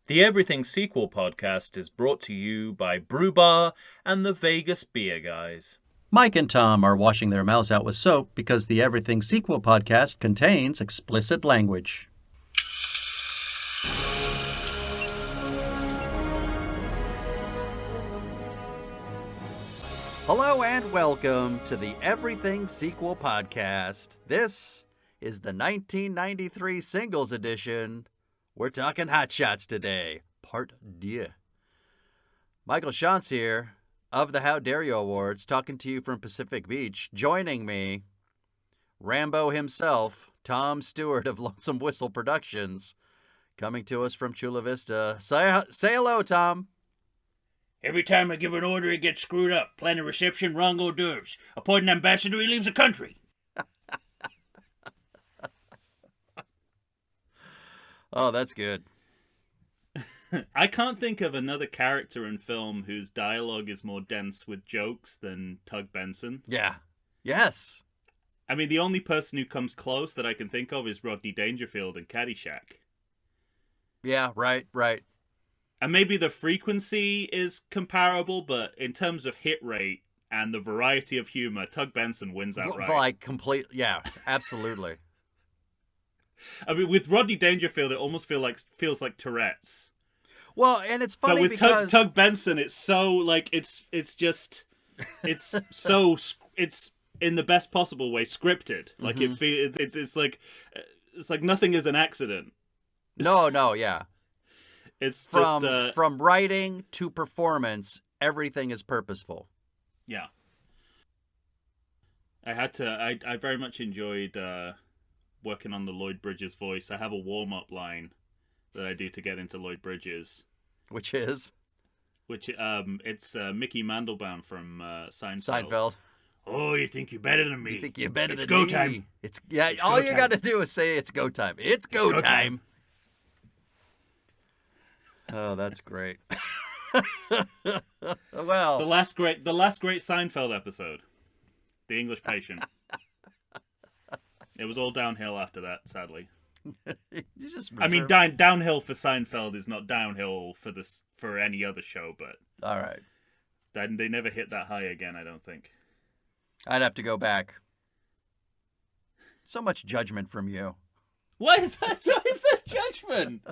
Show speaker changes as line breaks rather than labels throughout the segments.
The Everything Sequel podcast is brought to you by Brew Bar and the Vegas Beer Guys.
Mike and Tom are washing their mouths out with soap because the Everything Sequel podcast contains explicit language. Hello and welcome to the Everything Sequel podcast. This is the 1993 singles edition. We're talking Hot Shots today, part 2. Michael Shantz here of the How Dare You Awards, talking to you from Pacific Beach. Joining me, Rambo himself, Tom Stewart of Lonesome Whistle Productions, coming to us from Chula Vista. Say hello, Tom.
Every time I give an order, it gets screwed up. Plan a reception, wrong hors d'oeuvres. Appoint an ambassador, he leaves the country.
Oh, that's good.
I can't think of another character in film whose dialogue is more dense with jokes than Tug Benson.
Yeah. Yes.
I mean, the only person who comes close that I can think of is Rodney Dangerfield in Caddyshack.
Yeah, right.
And maybe the frequency is comparable, but in terms of hit rate and the variety of humor, Tug Benson wins outright.
Like, yeah, absolutely.
I mean, with Rodney Dangerfield, it almost feels like Tourette's.
Well, and it's funny
but with
because
Tug Benson, it's so like it's in the best possible way scripted. Like it's like nothing is an accident.
No, yeah.
It's
from writing to performance, everything is purposeful.
Yeah. I very much enjoyed working on the Lloyd Bridges voice. I have a warm-up line that I do to get into Lloyd Bridges.
It's
Mickey Mandelbaum from
Seinfeld.
Oh, you think you're better than me?
You think you're better
it's
than me?
It's go time.
It's all you got to do is say it's go time. It's go time. Oh, that's great. Well,
the last great Seinfeld episode, The English Patient. It was all downhill after that, sadly. Downhill for Seinfeld is not downhill for any other show, but
all right,
they never hit that high again. I don't think.
I'd have to go back. So much judgment from you.
Why is that? So is that judgment?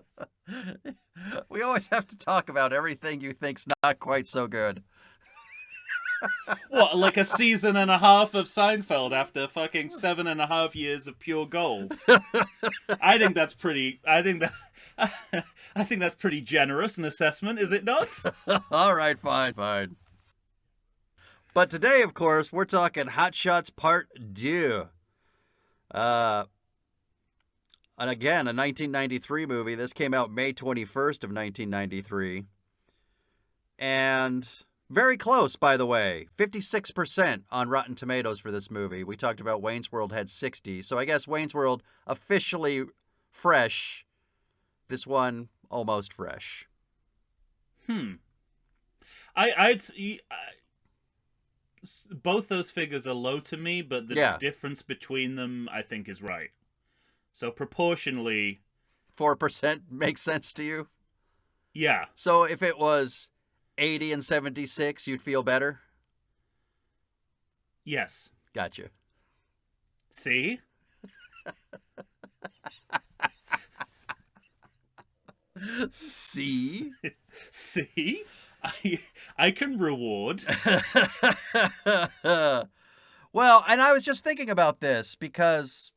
We always have to talk about everything you think's not quite so good.
What, like a season and a half of Seinfeld after fucking 7.5 years of pure gold? I think that's pretty generous an assessment, is it not?
All right, fine. But today, of course, we're talking Hot Shots Part 2. And again, a 1993 movie. This came out May 21st of 1993. And very close, by the way. 56% on Rotten Tomatoes for this movie. We talked about Wayne's World had 60. So I guess Wayne's World officially fresh. This one almost fresh.
Both those figures are low to me, but the difference between them, I think, is right. So proportionally...
4% makes sense to you?
Yeah.
So if it was 80 and 76, you'd feel better?
Yes.
Gotcha.
See?
See?
See? I can reward.
Well, and I was just thinking about this because,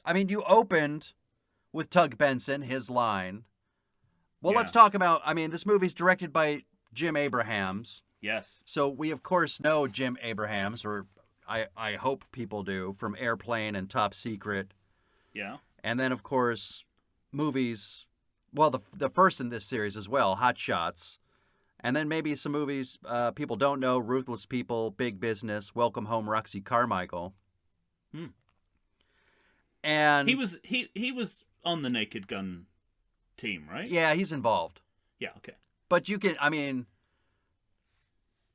I mean, you opened with Tug Benson, his line. Well, let's talk about, this movie's directed by Jim Abrahams.
Yes.
So we, of course, know Jim Abrahams, or I hope people do, from Airplane and Top Secret.
Yeah.
And then, of course, movies, well, the first in this series as well, Hot Shots. And then maybe some movies people don't know, Ruthless People, Big Business, Welcome Home, Roxy Carmichael. And
he was on the Naked Gun team, right?
Yeah, he's involved.
Yeah, okay.
But you can,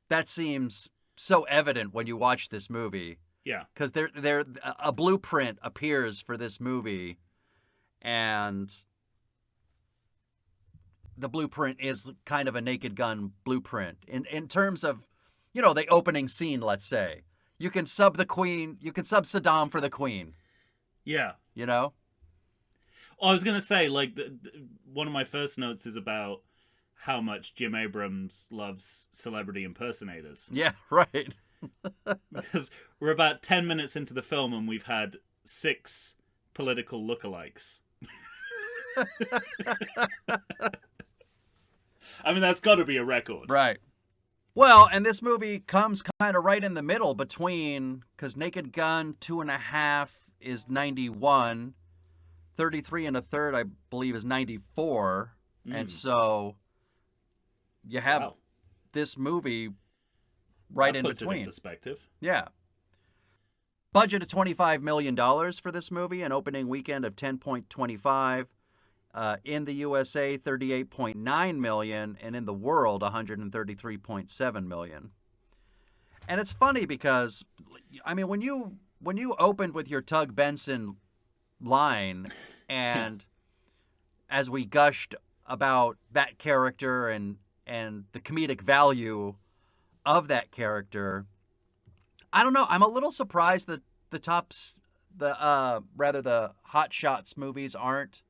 that seems so evident when you watch this movie.
Yeah.
Because a blueprint appears for this movie, and the blueprint is kind of a Naked Gun blueprint in terms of, the opening scene. Let's say you can sub the Queen, you can sub Saddam for the Queen.
Yeah.
Oh,
I was gonna say, like, one of my first notes is about how much Jim Abrams loves celebrity impersonators.
Yeah, right.
Because we're about 10 minutes into the film and we've had 6 political lookalikes. I mean, that's got to be a record.
Right. Well, and this movie comes kind of right in the middle between, because Naked Gun 2.5 is 91, 33 1/3, I believe, is 94. And so you have this movie right in
puts
between.
It in perspective.
Yeah. Budget of $25 million for this movie, an opening weekend of 10.25. In the USA, 38.9 million, and in the world, 133.7 million. And it's funny because, I mean, when you opened with your Tug Benson line, and as we gushed about that character and the comedic value of that character, I don't know. I'm a little surprised that the Hot Shots movies aren't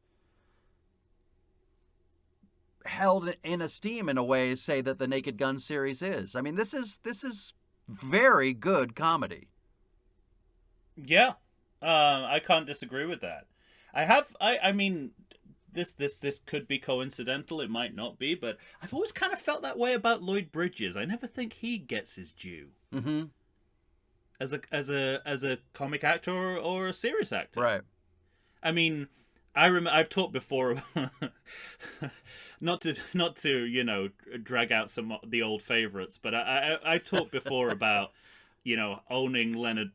held in esteem in a way, say, that the Naked Gun series is. I mean, this is very good comedy.
Yeah, I can't disagree with that. I mean, this could be coincidental. It might not be, but I've always kind of felt that way about Lloyd Bridges. I never think he gets his due.
Mm-hmm.
As a comic actor or a serious actor.
Right.
I mean, I've talked before. Not to drag out some of the old favorites, but I talked before about owning Leonard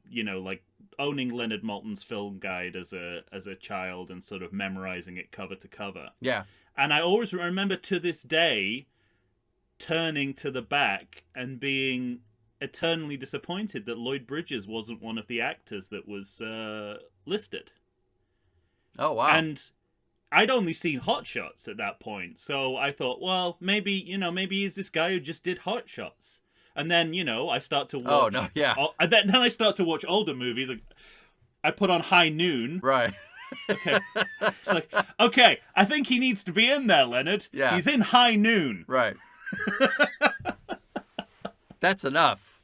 Maltin's film guide as a child and sort of memorizing it cover to cover.
Yeah.
And I always remember to this day turning to the back and being eternally disappointed that Lloyd Bridges wasn't one of the actors that was listed.
Oh wow.
And I'd only seen Hot Shots at that point, so I thought, well, maybe he's this guy who just did Hot Shots. And then, I start to watch...
Oh, no, yeah.
Then I start to watch older movies. I put on High Noon.
Right.
Okay. It's like, okay, I think he needs to be in there, Leonard.
Yeah.
He's in High Noon.
Right. That's enough.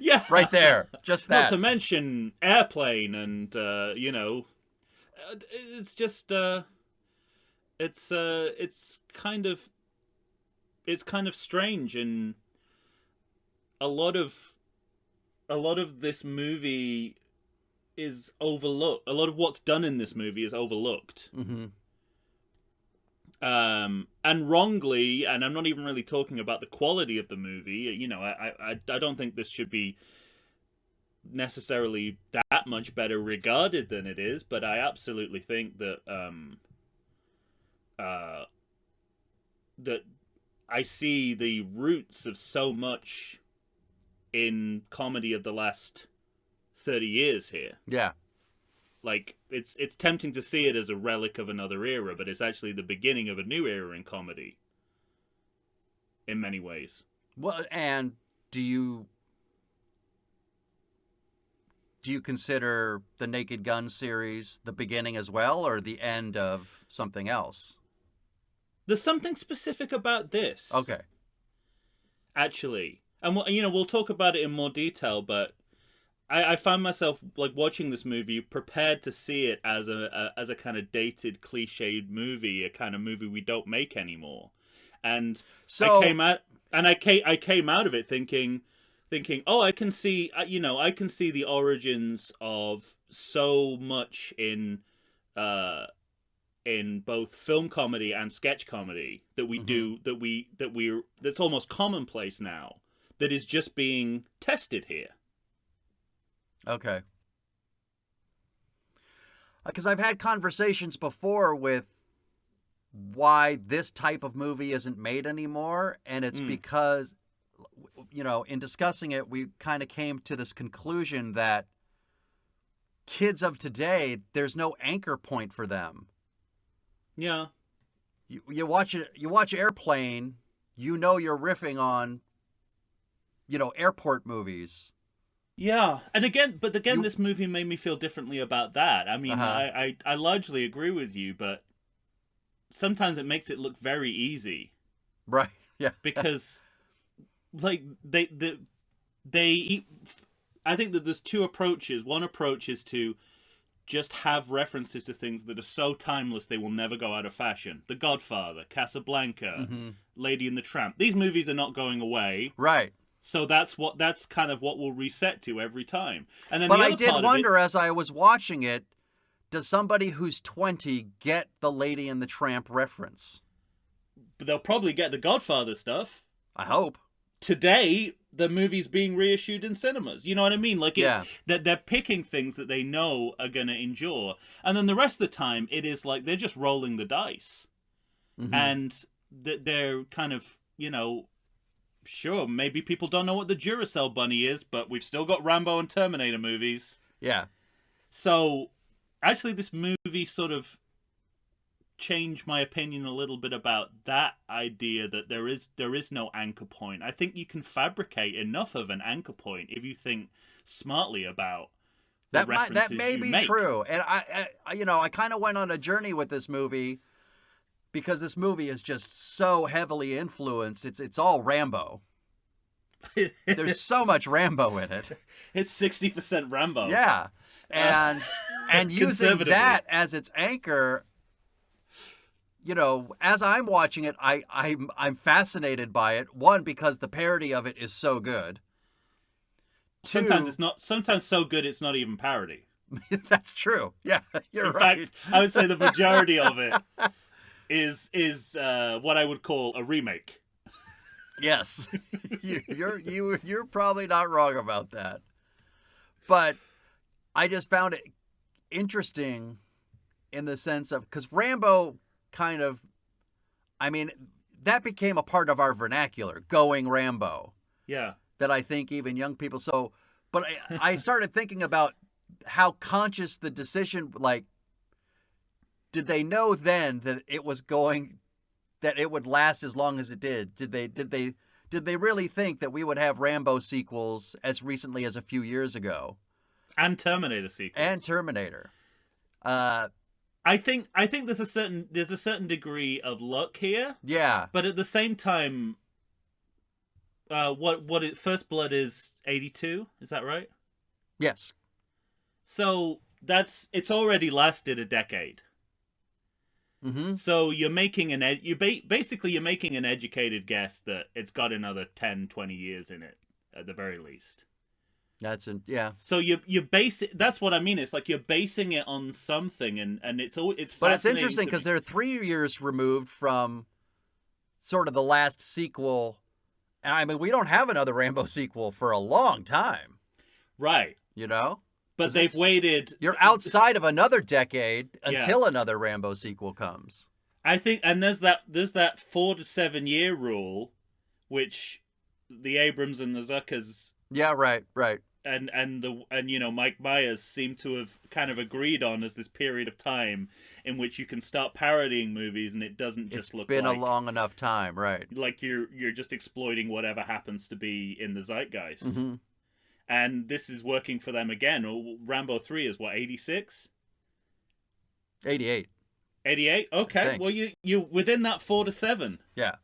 Yeah.
Right there. Just that.
Not to mention Airplane and, it's just... It's kind of strange, and a lot of this movie is overlooked. A lot of what's done in this movie is overlooked.
Mm-hmm.
And wrongly, and I'm not even really talking about the quality of the movie. I don't think this should be necessarily that much better regarded than it is, but I absolutely think that that I see the roots of so much in comedy of the last 30 years here.
Yeah.
Like, it's tempting to see it as a relic of another era, but it's actually the beginning of a new era in comedy. In many ways.
Well, and do you consider the Naked Gun series the beginning as well, or the end of something else?
There's something specific about this.
Okay.
Actually. And we'll talk about it in more detail, but I find myself, like, watching this movie prepared to see it as a kind of dated, cliched movie, a kind of movie we don't make anymore. And so I came out of it thinking, oh, I can see the origins of so much in both film comedy and sketch comedy that we do, that's almost commonplace now, that is just being tested here.
Okay. Because I've had conversations before with why this type of movie isn't made anymore, and it's because, in discussing it, we kind of came to this conclusion that kids of today, there's no anchor point for them.
Yeah.
you watch it. You watch Airplane. You know you're riffing on, airport movies.
Yeah, and again, this movie made me feel differently about that. I mean, I largely agree with you, but sometimes it makes it look very easy.
Right. Yeah.
Because, like, I think that there's two approaches. One approach is to just have references to things that are so timeless they will never go out of fashion. The Godfather, Casablanca, Lady and the Tramp. These movies are not going away.
Right.
So that's kind of what we'll reset to every time. And then
but
the
I
other
did
part
wonder
of it,
as I was watching it, does somebody who's 20 get the Lady and the Tramp reference?
they'll probably get the Godfather stuff.
I hope.
Today, the movie's being reissued in cinemas. You know what I mean? Like,
Yeah.
that they're picking things that they know are going to endure. And then the rest of the time, it is like they're just rolling the dice.
Mm-hmm.
And they're kind of, sure, maybe people don't know what the Duracell bunny is, but we've still got Rambo and Terminator movies.
Yeah.
So, actually, this movie sort of changed my opinion a little bit about that idea that there is no anchor point. I think you can fabricate enough of an anchor point if you think smartly about the references
that may
you
be
make.
true. And I kind of went on a journey with this movie because this movie is just so heavily influenced. It's all Rambo. There's so much Rambo in it.
It's 60% Rambo.
Yeah. And using that as its anchor, as I'm watching it, I'm fascinated by it. One, because the parody of it is so good. Two,
sometimes it's not. Sometimes so good it's not even parody.
That's true. Yeah, you're right.
In fact, I would say the majority of it is what I would call a remake.
Yes, you're probably not wrong about that. But I just found it interesting in the sense of, because Rambo kind of, that became a part of our vernacular, going Rambo.
Yeah.
That I think even young people. So, but I started thinking about how conscious the decision, like, did they know then that it was going, that it would last as long as it did? Did they really think that we would have Rambo sequels as recently as a few years ago?
And Terminator sequels.
And Terminator.
I think there's a certain degree of luck here.
Yeah.
But at the same time, First Blood is 82, is that right?
Yes.
So it's already lasted a decade.
Mm-hmm.
So you're making you're making an educated guess that it's got another 10, 20 years in it at the very least.
Yeah.
So that's what I mean. It's like you're basing it on something, and it's fascinating.
But it's interesting because they're 3 years removed from sort of the last sequel. And we don't have another Rambo sequel for a long time.
Right.
But
they've waited.
You're outside of another decade until another Rambo sequel comes.
I think, and there's that 4 to 7 year rule, which the Abrams and the Zuckers.
Yeah, right.
And Mike Myers seem to have kind of agreed on as this period of time in which you can start parodying movies and it doesn't just look like...
It's been a long enough time, right.
Like you're just exploiting whatever happens to be in the zeitgeist.
Mm-hmm.
And this is working for them again. Rambo 3 is what, 86?
88.
88? Okay. Well, you within that 4 to 7.
Yeah.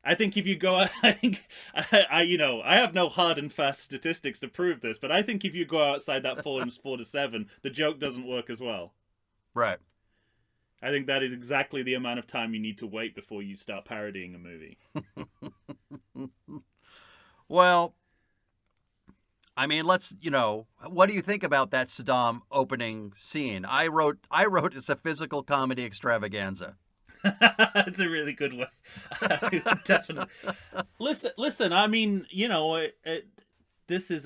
I think if you go, I have no hard and fast statistics to prove this, but I think if you go outside that 4 to 7, the joke doesn't work as well.
Right.
I think that is exactly the amount of time you need to wait before you start parodying a movie.
Well, let's, what do you think about that Saddam opening scene? I wrote it's a physical comedy extravaganza.
That's a really good way. Definitely. Listen. I mean, this is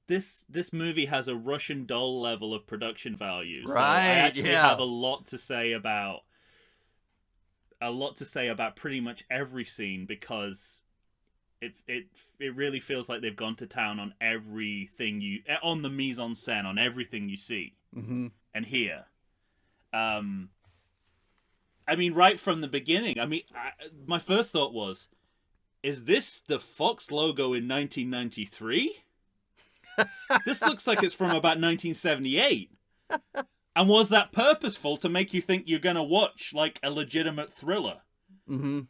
this movie has a Russian doll level of production value. So I actually have a lot to say about pretty much every scene because it really feels like they've gone to town on everything on the mise en scène, on everything you see and hear. I mean, right from the beginning. I mean, my first thought was, is this the Fox logo in 1993? This looks like it's from about 1978. And was that purposeful to make you think you're going to watch, like, a legitimate thriller?
Mm-hmm.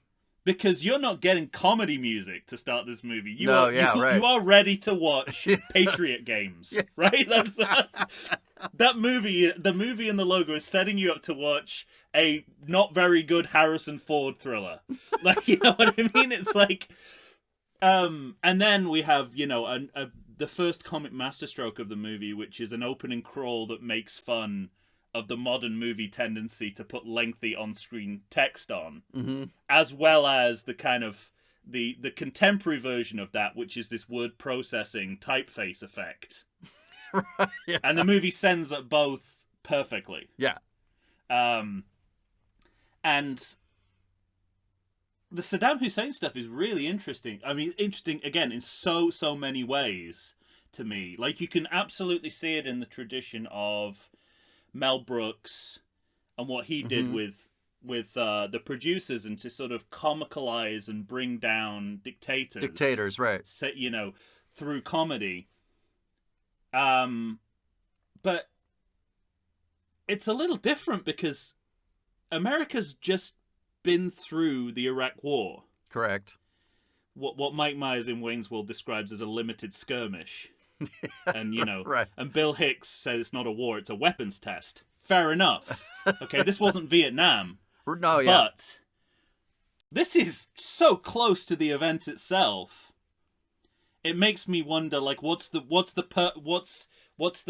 Because you're not getting comedy music to start this movie. You
right.
You are ready to watch Patriot Games, right? That's that movie. The movie and the logo is setting you up to watch a not very good Harrison Ford thriller. Like, you know what I mean? It's like, and then we have, you know, the first comic masterstroke of the movie, which is an opening crawl that makes fun of the modern movie tendency to put lengthy on-screen text on, as well as the kind of the contemporary version of that, which is this word processing typeface effect.
Right, yeah.
And the movie sends up both perfectly.
Yeah.
And the Saddam Hussein stuff is really interesting. I mean, interesting, again, in so many ways to me. Like, you can absolutely see it in the tradition of Mel Brooks and what he did with the producers, and to sort of comicalize and bring down dictators,
right?
You know, through comedy. But it's a little different because America's just been through the Iraq War.
Correct.
What Mike Myers in Wayne's World describes as a limited skirmish. And, you know,
right.
And Bill Hicks says it's not a war, it's a weapons test. Fair enough. Okay, this wasn't Vietnam.
No, yeah.
But this is so close to the event itself. It makes me wonder, like, what's the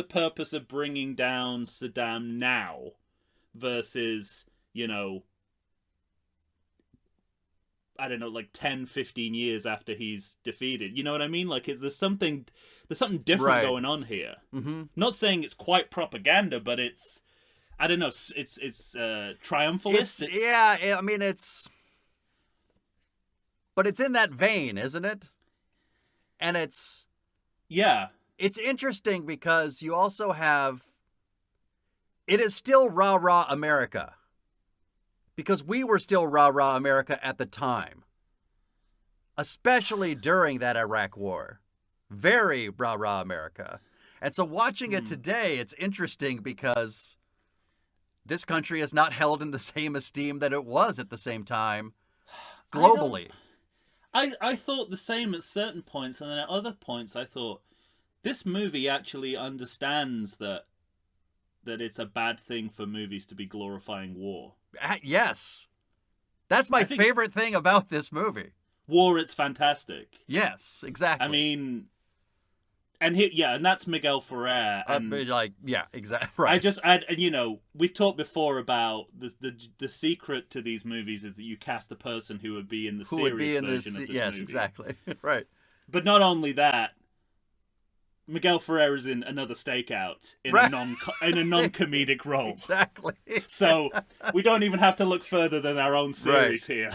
purpose of bringing down Saddam now versus, you know, I don't know, like 10, 15 years after he's defeated. You know what I mean? Like, there's something different going on here.
Mm-hmm.
Not saying it's quite propaganda, but it's, I don't know, it's triumphalist.
Yeah, I mean, but it's in that vein, isn't it? And it's interesting because you also have, it is still rah-rah America. Because we were still rah-rah America at the time. Especially during that Iraq War. Very rah-rah America. And so watching it today, it's interesting because this country is not held in the same esteem that it was at the same time globally.
I thought the same at certain points, and then at other points I thought, this movie actually understands that it's a bad thing for movies to be glorifying war.
Yes. That's my favorite thing about this movie.
War, it's fantastic.
Yes, exactly.
I mean, and that's Miguel Ferrer. And
exactly. Right.
And you know, we've talked before about the secret to these movies is that you cast the person who would be in the series version of this movie.
Yes, exactly. Right.
But not only that, Miguel Ferrer is in Another Stakeout in a non-comedic role.
Exactly.
So we don't even have to look further than our own series here.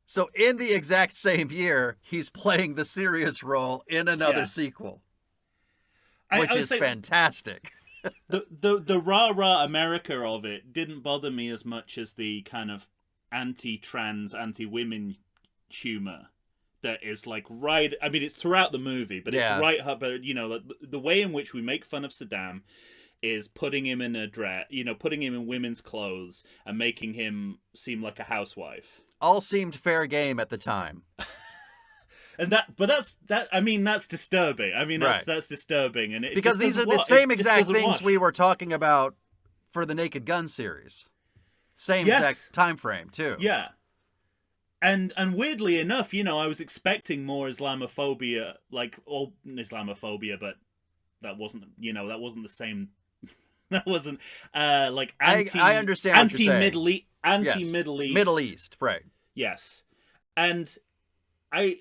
So in the exact same year, he's playing the serious role in another sequel, which is fantastic.
The rah-rah America of it didn't bother me as much as the kind of anti-trans, anti-women humor. That is like right. I mean, it's throughout the movie, but it's right. But you know, the way in which we make fun of Saddam is putting him in a dress, you know, putting him in women's clothes and making him seem like a housewife.
All seemed fair game at the time.
And that's disturbing. I mean, that's disturbing, and
because these are the same exact things we were talking about for the Naked Gun series. Same exact time frame too.
Yeah. And weirdly enough, you know, I was expecting more Islamophobia, but that wasn't, you know, that wasn't the same. That wasn't like anti.
I understand what you're saying.
Anti-Middle East.
Middle East, right?
Yes, and I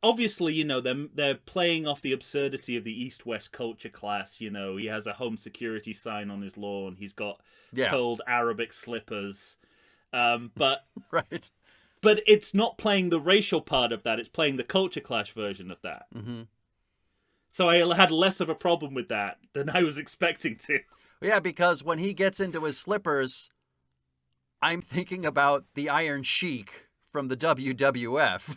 obviously, you know, they're playing off the absurdity of the East-West culture clash. You know, he has a home security sign on his lawn. He's got curled Arabic slippers, but
right.
But it's not playing the racial part of that. It's playing the culture clash version of that.
Mm-hmm.
So I had less of a problem with that than I was expecting to.
Yeah, because when he gets into his slippers, I'm thinking about the Iron Sheik from the WWF.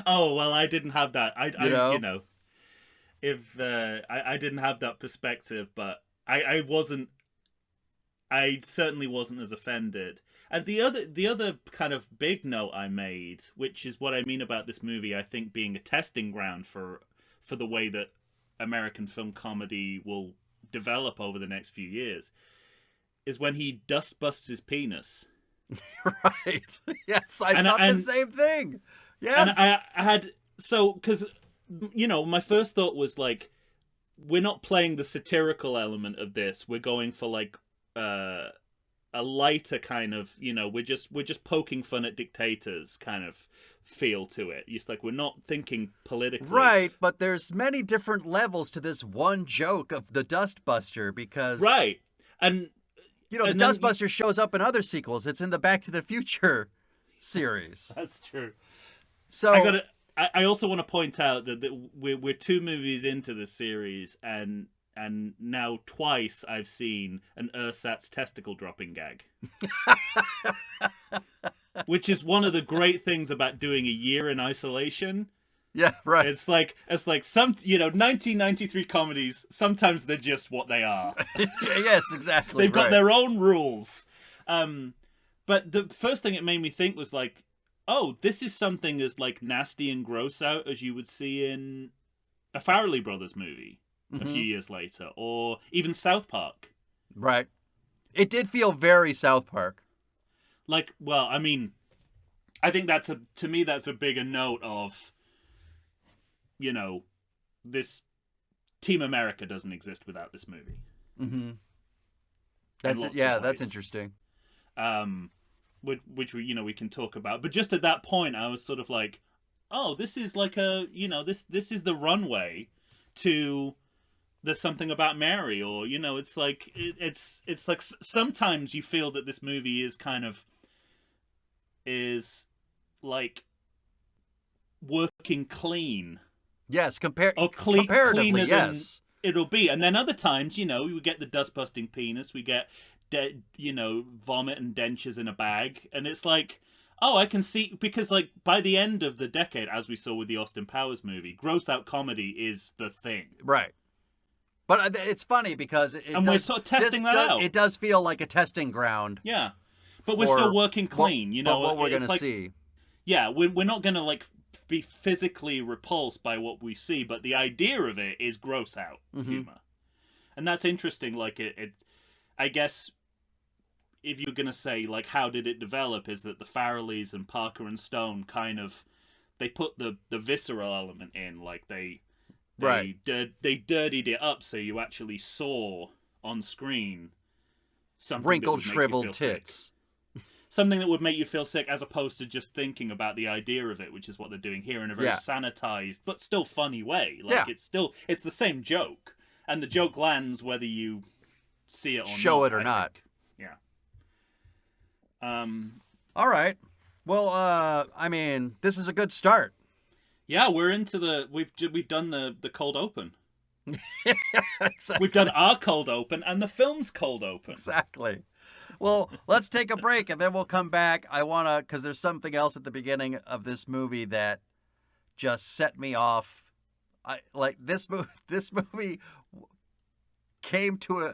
Oh, well, I didn't have that.
know?
You know, if I didn't have that perspective, but I wasn't. I certainly wasn't as offended. And the other kind of big note I made, which is what I mean about this movie, I think being a testing ground for the way that American film comedy will develop over the next few years, is when he dust busts his penis.
Right. Yes, I thought the same thing. Yes.
And I had, so, because, you know, my first thought was like, we're not playing the satirical element of this. We're going for like a lighter kind of, you know, we're just poking fun at dictators kind of feel to it. It's like we're not thinking politically.
Right, but there's many different levels to this one joke of the Dustbuster because
right. And
you know, the Dustbuster shows up in other sequels. It's in the Back to the Future series.
That's true.
So
I also want to point out that we're 2 movies into the series, and now twice I've seen an ersatz testicle dropping gag. Which is one of the great things about doing a year in isolation.
Yeah, right.
It's like some, you know, 1993 comedies, sometimes they're just what they are.
Yes, exactly.
They've got their own rules. But the first thing it made me think was like, oh, this is something as like nasty and gross out as you would see in a Farrelly Brothers movie a few years later, or even South Park.
Right. It did feel very South Park.
Like, well, I mean, I think to me that's a bigger note of, you know, this Team America doesn't exist without this movie.
Mm-hmm. That's it. Yeah, that's interesting.
Which we, you know, we can talk about. But just at that point, I was sort of like, oh, this is like a, you know, this is the runway to There's Something About Mary, or, you know, it's like it's like sometimes you feel that this movie is like working clean.
Yes,
comparatively,
comparatively, yes.
It'll be. And then other times, you know, we get the dust-busting penis, we get, you know, vomit and dentures in a bag, and it's like, oh, I can see, because, like, by the end of the decade, as we saw with the Austin Powers movie, gross-out comedy is the thing.
Right. But it's funny because
we're sort of testing that out.
It does feel like a testing ground.
Yeah. But we're still working clean, you know.
What we're going to see.
Yeah, we're not going to, like, be physically repulsed by what we see, but the idea of it is gross out humor. And that's interesting. Like, it I guess, if you're going to say, like, how did it develop, is that the Farrellys and Parker and Stone kind of, they put the visceral element in, like, they dirtied it up so you actually saw on screen something
wrinkled, shriveled tits.
Something that would make you feel sick, as opposed to just thinking about the idea of it, which is what they're doing here in a very sanitized but still funny way. Like, it's the same joke, and the joke lands whether you see it or
show it or not.
Yeah.
All right. Well, I mean, this is a good start.
Yeah, we're into we've done the cold open.
Exactly.
We've done our cold open and the film's cold open.
Exactly. Well, let's take a break and then we'll come back. Because there's something else at the beginning of this movie that just set me off. This movie came to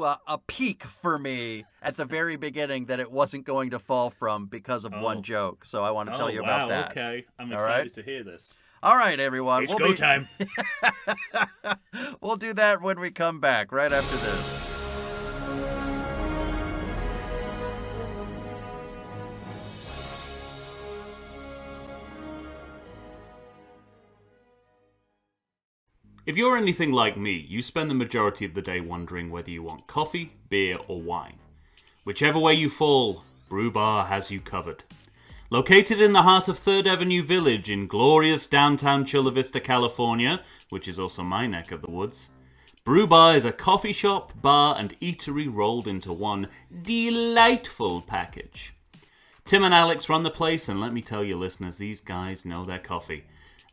a peak for me at the very beginning that it wasn't going to fall from because of one joke. So I want to tell you about that.
Okay. I'm excited to hear this.
All right, everyone.
It's go time.
We'll do that when we come back, right after this.
If you're anything like me, you spend the majority of the day wondering whether you want coffee, beer, or wine. Whichever way you fall, Brew Bar has you covered. Located in the heart of 3rd Avenue Village in glorious downtown Chula Vista, California, which is also my neck of the woods, Brew Bar is a coffee shop, bar, and eatery rolled into one delightful package. Tim and Alex run the place, and let me tell you, listeners, these guys know their coffee.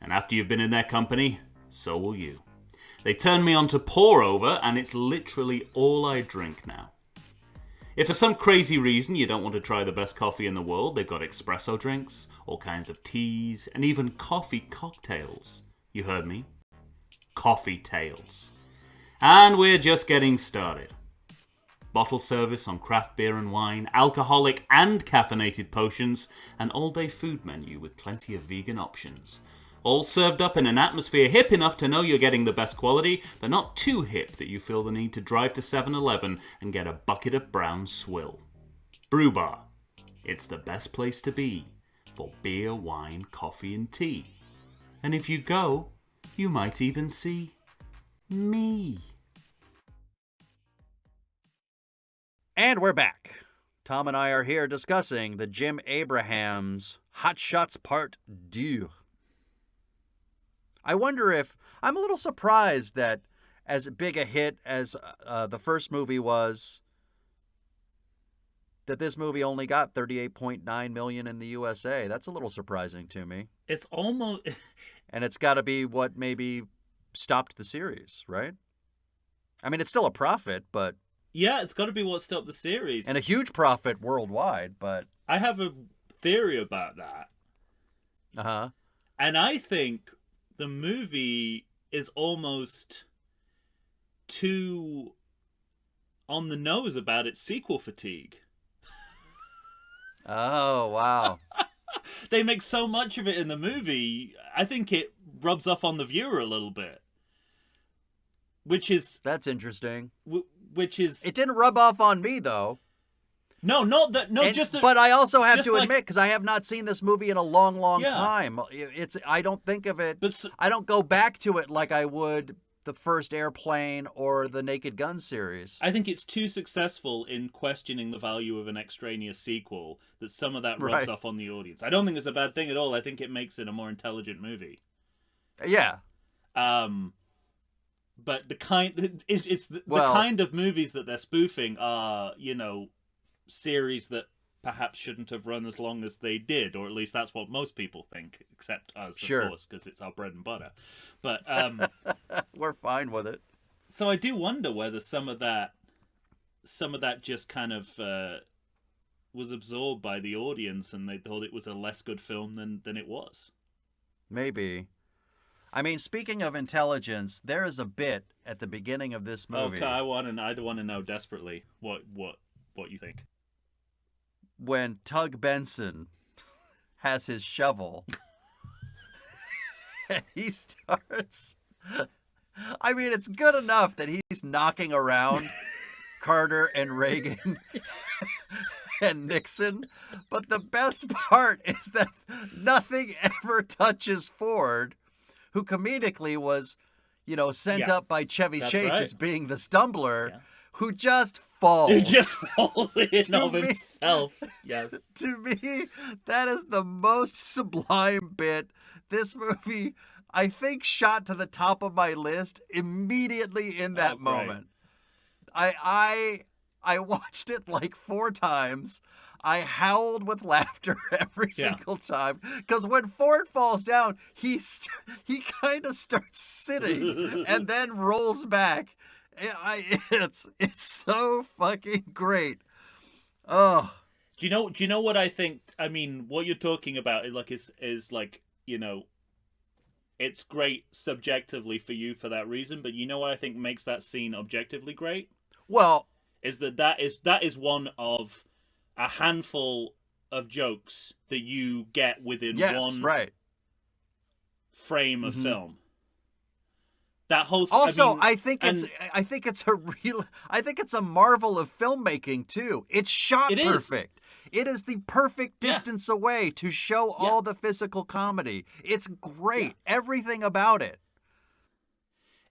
And after you've been in their company, so will you. They turned me on to pour over, and it's literally all I drink now. If for some crazy reason you don't want to try the best coffee in the world, they've got espresso drinks, all kinds of teas, and even coffee cocktails. You heard me? Coffee tails. And we're just getting started. Bottle service on craft beer and wine, alcoholic and caffeinated potions, an all-day food menu with plenty of vegan options. All served up in an atmosphere hip enough to know you're getting the best quality, but not too hip that you feel the need to drive to 7-Eleven and get a bucket of brown swill. Brew Bar. It's the best place to be for beer, wine, coffee and tea. And if you go, you might even see me.
And we're back. Tom and I are here discussing the Jim Abrahams Hot Shots Part Deux. I wonder if... I'm a little surprised that as big a hit as the first movie was, that this movie only got $38.9 million in the USA. That's a little surprising to me.
It's almost...
And it's got to be what maybe stopped the series, right? I mean, it's still a profit, but...
Yeah, it's got to be what stopped the series.
And a huge profit worldwide, but...
I have a theory about that.
Uh-huh.
And I think the movie is almost too on the nose about its sequel fatigue.
Oh, wow.
They make so much of it in the movie, I think it rubs off on the viewer a little bit. Which is...
That's interesting.
Which is...
It didn't rub off on me, though.
No, not that... No,
and,
just that...
But I also have
just
to
like,
admit, because I have not seen this movie in a long, long
Yeah.
time. I don't think of it...
But
I don't go back to it like I would the first Airplane or the Naked Gun series.
I think it's too successful in questioning the value of an extraneous sequel that some of that rubs
Right.
off on the audience. I don't think it's a bad thing at all. I think it makes it a more intelligent movie.
Yeah.
But the kind it's the kind of movies that they're spoofing are, you know, series that perhaps shouldn't have run as long as they did, or at least that's what most people think, except us,
Sure.
of course, because it's our bread and butter. But
We're fine with it.
so I do wonder whether some of that just kind of was absorbed by the audience, and they thought it was a less good film than it was.
Maybe. I mean, speaking of intelligence, there is a bit at the beginning of this movie
Okay, I want to know desperately what you think.
when Tug Benson has his shovel and he starts... I mean, it's good enough that he's knocking around Carter and Reagan and Nixon, but the best part is that nothing ever touches Ford, who comedically was, you know, sent
Yeah,
up by Chevy
that's
Chase
right.
as being the stumbler,
Yeah.
who just falls.
It just falls in
To
of
me-
himself. Yes.
To me, that is the most sublime bit. This movie, I think, shot to the top of my list immediately in that
Oh, great.
moment. I watched it like 4 times. I howled with laughter every
Yeah.
single time, because when Ford falls down, he kind of starts sitting and then rolls back. It's so fucking great. Oh,
Do you know what I think? I mean, what you're talking about is like, you know, it's great subjectively for you for that reason, but you know what I think makes that scene objectively great?
well,
Is that is one of a handful of jokes that you get within
yes,
one
right.
frame of
Mhm.
film. That whole
Also,
I
I think it's a marvel of filmmaking too. It's shot
It is.
perfect. It is the perfect
Yeah.
distance away to show all the physical comedy. It's great. Everything about it.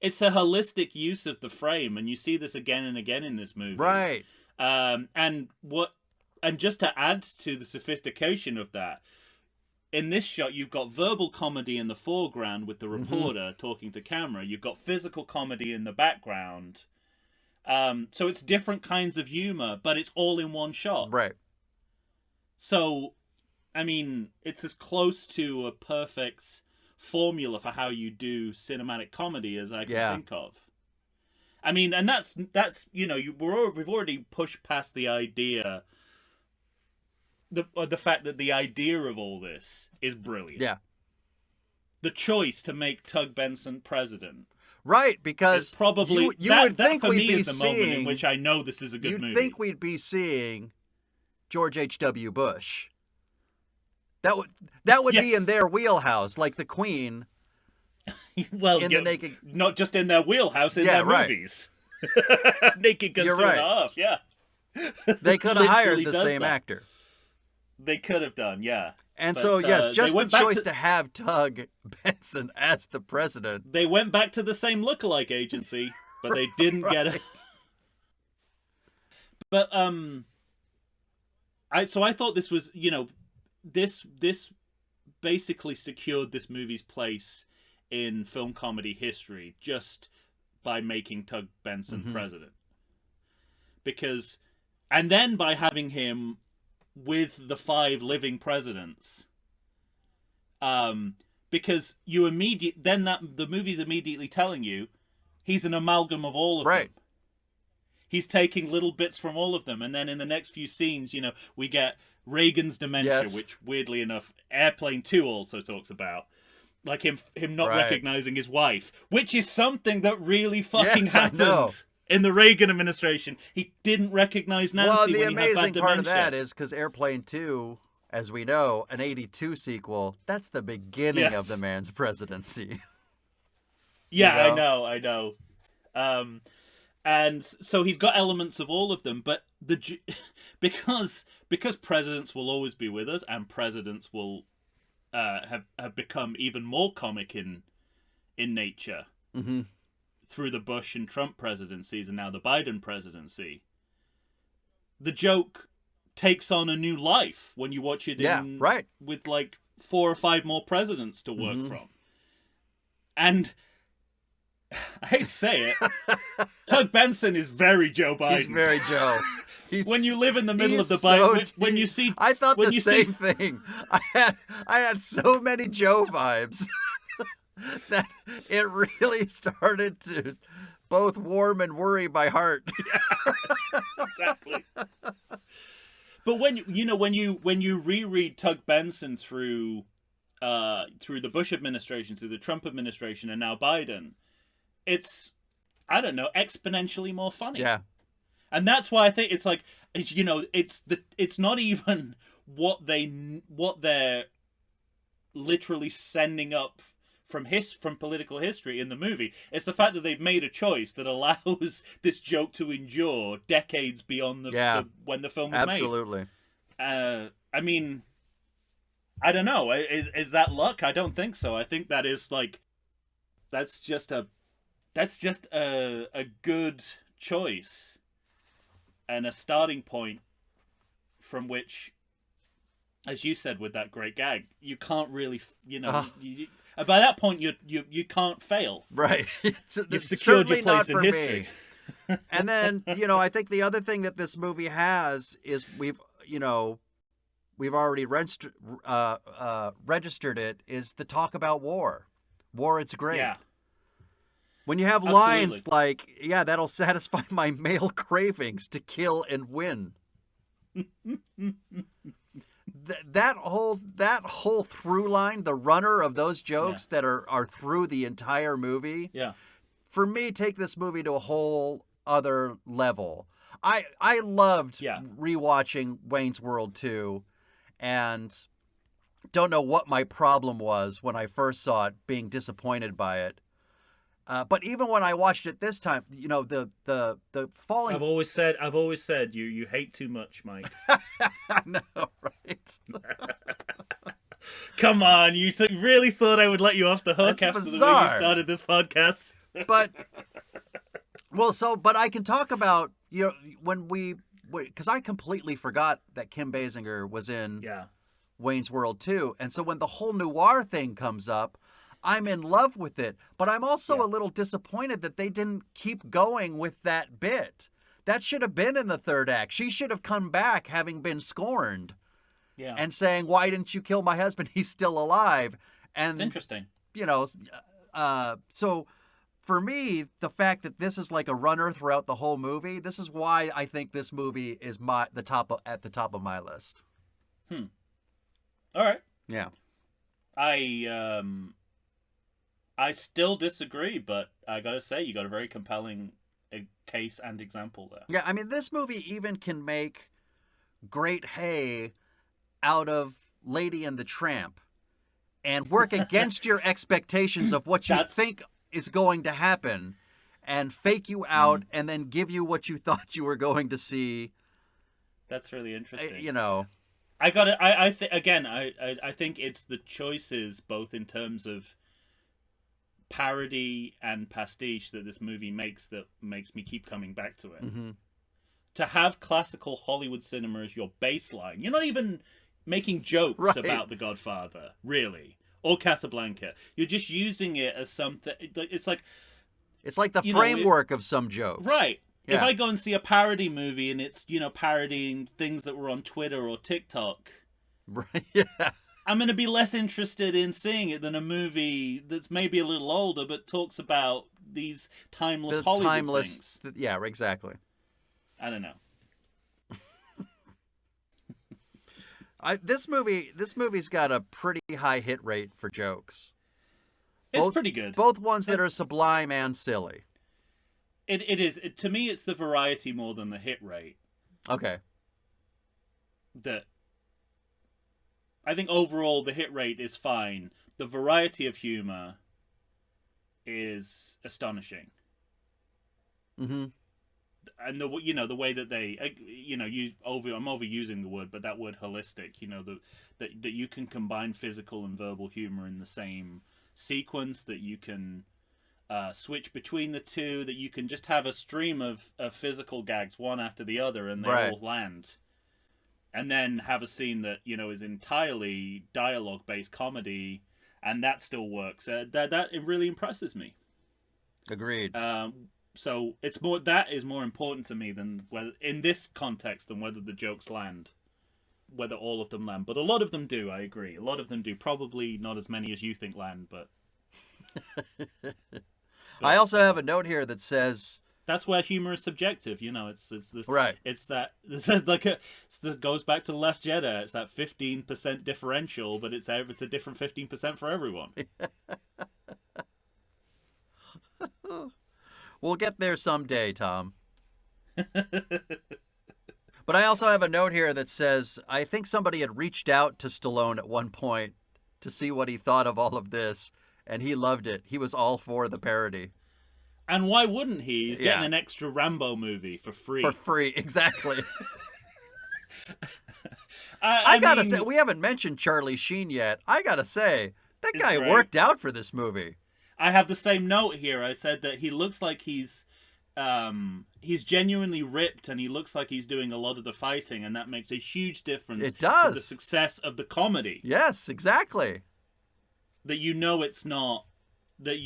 it's a holistic use of the frame, and you see this again and again in this movie.
Right.
And just to add to the sophistication of that, in this shot, you've got verbal comedy in the foreground with the reporter talking to camera. You've got physical comedy in the background. So it's different kinds of humor, but it's all in one shot.
Right.
So, I mean, it's as close to a perfect formula for how you do cinematic comedy as I can
Yeah.
think of. I mean, and that's we've already pushed past the idea, the fact that the idea of all this is brilliant.
Yeah.
The choice to make Tug Benson president.
Right, because
It's probably
you
that,
would
that
think
for
we'd
me
be
is the moment in
seeing-
which I know this is a good
you'd
movie.
think we'd be seeing George H.W. Bush. That would be
Yes.
in their wheelhouse, like the Queen.
well,
in
yeah,
the Naked-
not just in their wheelhouse, in
Yeah,
their
right.
movies. Naked Gun
You're
2 and a
right.
half, yeah.
They could have hired
Literally
the
does
same
that.
actor.
They could have done, yeah.
And
But,
so, yes,
they
just the
went back
choice
to-
to have Tug Benson as the president.
They went back to the same lookalike agency, but they didn't get it.
Right.
But I thought this was, this basically secured this movie's place in film comedy history just by making Tug Benson president. Because, and then by having him with the 5 living presidents, because the movie's immediately telling you he's an amalgam of all of
Right.
them. He's taking little bits from all of them, and then in the next few scenes, we get Reagan's dementia,
Yes.
which weirdly enough, Airplane 2 also talks about. Like him not
Right.
recognizing his wife, which is something that really fucking
Yes, I know.
happened in the Reagan administration. He didn't recognize Nancy
Well, the
when he had bad
amazing part of
dementia.
that is because Airplane 2, as we know, an 82 sequel, that's the beginning of
Yes.
the man's presidency.
Yeah,
you know?
I know. And so he's got elements of all of them, but because presidents will always be with us, and presidents will have become even more comic in nature through the Bush and Trump presidencies, and now the Biden presidency. The joke takes on a new life when you watch it with like 4 or 5 more presidents to work from. And I hate to say it, Tug Benson is very Joe Biden.
He's very Joe.
When you live in the middle of the
so
Biden, when you see,
I thought
when
the
you
same
see-
thing. I had so many Joe vibes that it really started to both warm and worry my heart.
Exactly. But when you reread Tug Benson through the Bush administration, through the Trump administration, and now Biden, it's, I don't know, exponentially more funny.
Yeah.
And that's why I think it's like, it's not even what they're literally sending up from political history in the movie. It's the fact that they've made a choice that allows this joke to endure decades beyond when the film was
Absolutely.
made. I mean, I don't know. Is that luck? I don't think so. I think that is like, that's just a good choice and a starting point from which, as you said with that great gag, you can't really, by that point you can't fail.
Right.
You've secured
Certainly
your place
not
in
for
history.
me. And then, I think the other thing that this movie has is we've already registered it, is the talk about war. War, it's great.
Yeah.
When you have lines like, yeah, that'll satisfy my male cravings to kill and win. that whole through line, the runner of those jokes that are through the entire movie, for me, take this movie to a whole other level. I loved rewatching Wayne's World 2, and don't know what my problem was when I first saw it, being disappointed by it. But even when I watched it this time, the falling.
I've always said you hate too much, Mike.
I know, right?
Come on, you really thought I would let you off the hook
That's
after the way
bizarre.
you started this podcast?
But I can talk about because I completely forgot that Kim Basinger was in Wayne's World 2, and so when the whole noir thing comes up, I'm in love with it, but I'm also a little disappointed that they didn't keep going with that bit. That should have been in the third act. She should have come back having been scorned and saying, "Why didn't you kill my husband? He's still alive." And
it's interesting.
So for me, the fact that this is like a runner throughout the whole movie, this is why I think this movie is at the top of my list.
All right.
Yeah.
I still disagree, but I gotta say, you got a very compelling case and example there.
Yeah, I mean, this movie even can make great hay out of Lady and the Tramp and work against your expectations of what you think is going to happen and fake you out and then give you what you thought you were going to see.
That's really interesting.
I
think it's the choices, both in terms of parody and pastiche, that this movie makes that makes me keep coming back to it.
Mm-hmm.
To have classical Hollywood cinema as your baseline, you're not even making jokes about The Godfather, really, or Casablanca. You're just using it as something. It's like
the framework of some jokes,
right?
Yeah.
If I go and see a parody movie and it's parodying things that were on Twitter or TikTok,
right? Yeah.
I'm going to be less interested in seeing it than a movie that's maybe a little older but talks about these timeless Hollywood things.
Yeah, exactly.
I don't know.
This movie's got a pretty high hit rate for jokes.
It's pretty good.
Both ones that are sublime and silly.
It is. To me, it's the variety more than the hit rate.
Okay.
That I think overall the hit rate is fine. The variety of humor is astonishing.
Mm-hmm.
And the way that they, I'm overusing the word, but that word holistic, that you can combine physical and verbal humor in the same sequence, that you can switch between the two, that you can just have a stream of physical gags one after the other and they all land. And then have a scene that, is entirely dialogue-based comedy, and that still works. That it really impresses me.
Agreed.
So that is more important to me than whether, in this context, than whether the jokes land, whether all of them land. But a lot of them do. I agree. A lot of them do. Probably not as many as you think land, but.
I also have a note here that says.
That's where humor is subjective, it's this,
right.
It's that goes back to The Last Jedi. It's that 15% differential, but it's a different 15% for everyone.
We'll get there someday, Tom. But I also have a note here that says, I think somebody had reached out to Stallone at one point to see what he thought of all of this, and he loved it. He was all for the parody.
And why wouldn't he? He's getting an extra Rambo movie for free.
For free, exactly.
I
gotta say, we haven't mentioned Charlie Sheen yet. I gotta say, that guy worked out for this movie.
I have the same note here. I said that he looks like he's genuinely ripped, and he looks like he's doing a lot of the fighting, and that makes a huge difference.
It does.
To the success of the comedy.
Yes, exactly.
That it's not. That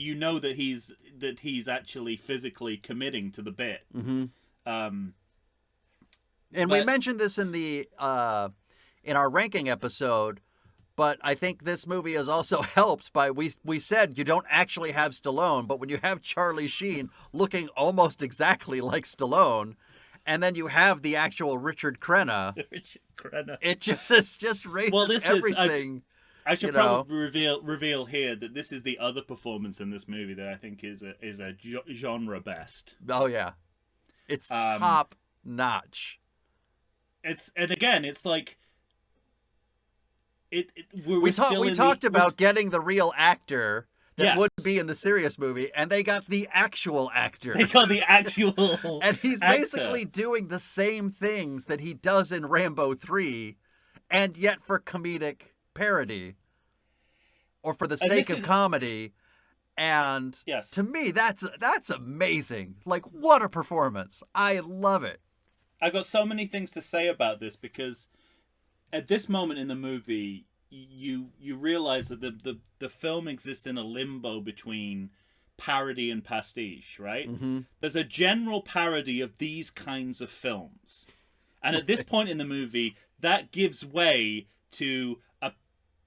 that he's actually physically committing to the bit.
Mm-hmm. And we mentioned this in our ranking episode, but I think this movie is also helped by we said you don't actually have Stallone, but when you have Charlie Sheen looking almost exactly like Stallone, and then you have the actual Richard Crenna, it just raises everything.
I should probably reveal here that this is the other performance in this movie that I think is a genre best.
Oh yeah, it's top notch.
It's like
we talked about getting the real actor that would be in the serious movie, and they got the actual actor.
They got the actual
and he's basically doing the same things that he does in Rambo 3, and yet for comedic parody or for the sake of comedy. And to me, that's amazing. Like, what a performance. I love it.
I got so many things to say about this, because at this moment in the movie, you realize that the film exists in a limbo between parody and pastiche, right?
Mm-hmm.
There's a general parody of these kinds of films. And at this point in the movie, that gives way to a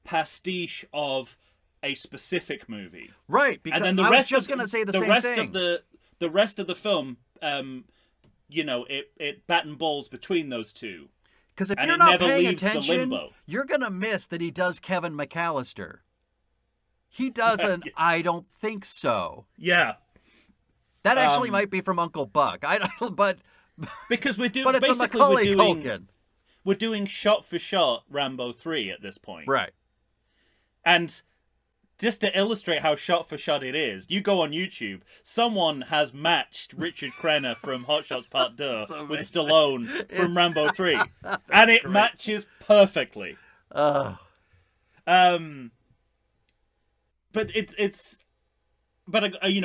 pastiche of a specific movie.
Right, because
And then the
I
rest
was just
of
going to say the
the
same
rest
thing.
of the rest of the film, it bat and balls between those two.
Because if
and
you're
it
not
never
paying
leaves the
attention,
limbo.
you're going to miss that he does Kevin McAllister. He doesn't, I don't think so.
Yeah.
That actually might be from Uncle Buck. I don't, but
Because we're doing,
but it's a
basically
Macaulay
we're
Culkin.
doing shot for shot Rambo 3 at this point.
Right.
And just to illustrate how shot for shot it is, you go on YouTube, someone has matched Richard Crenna from Hot Shots Part 2 with Stallone from Rambo 3. And it matches perfectly.
Oh.
But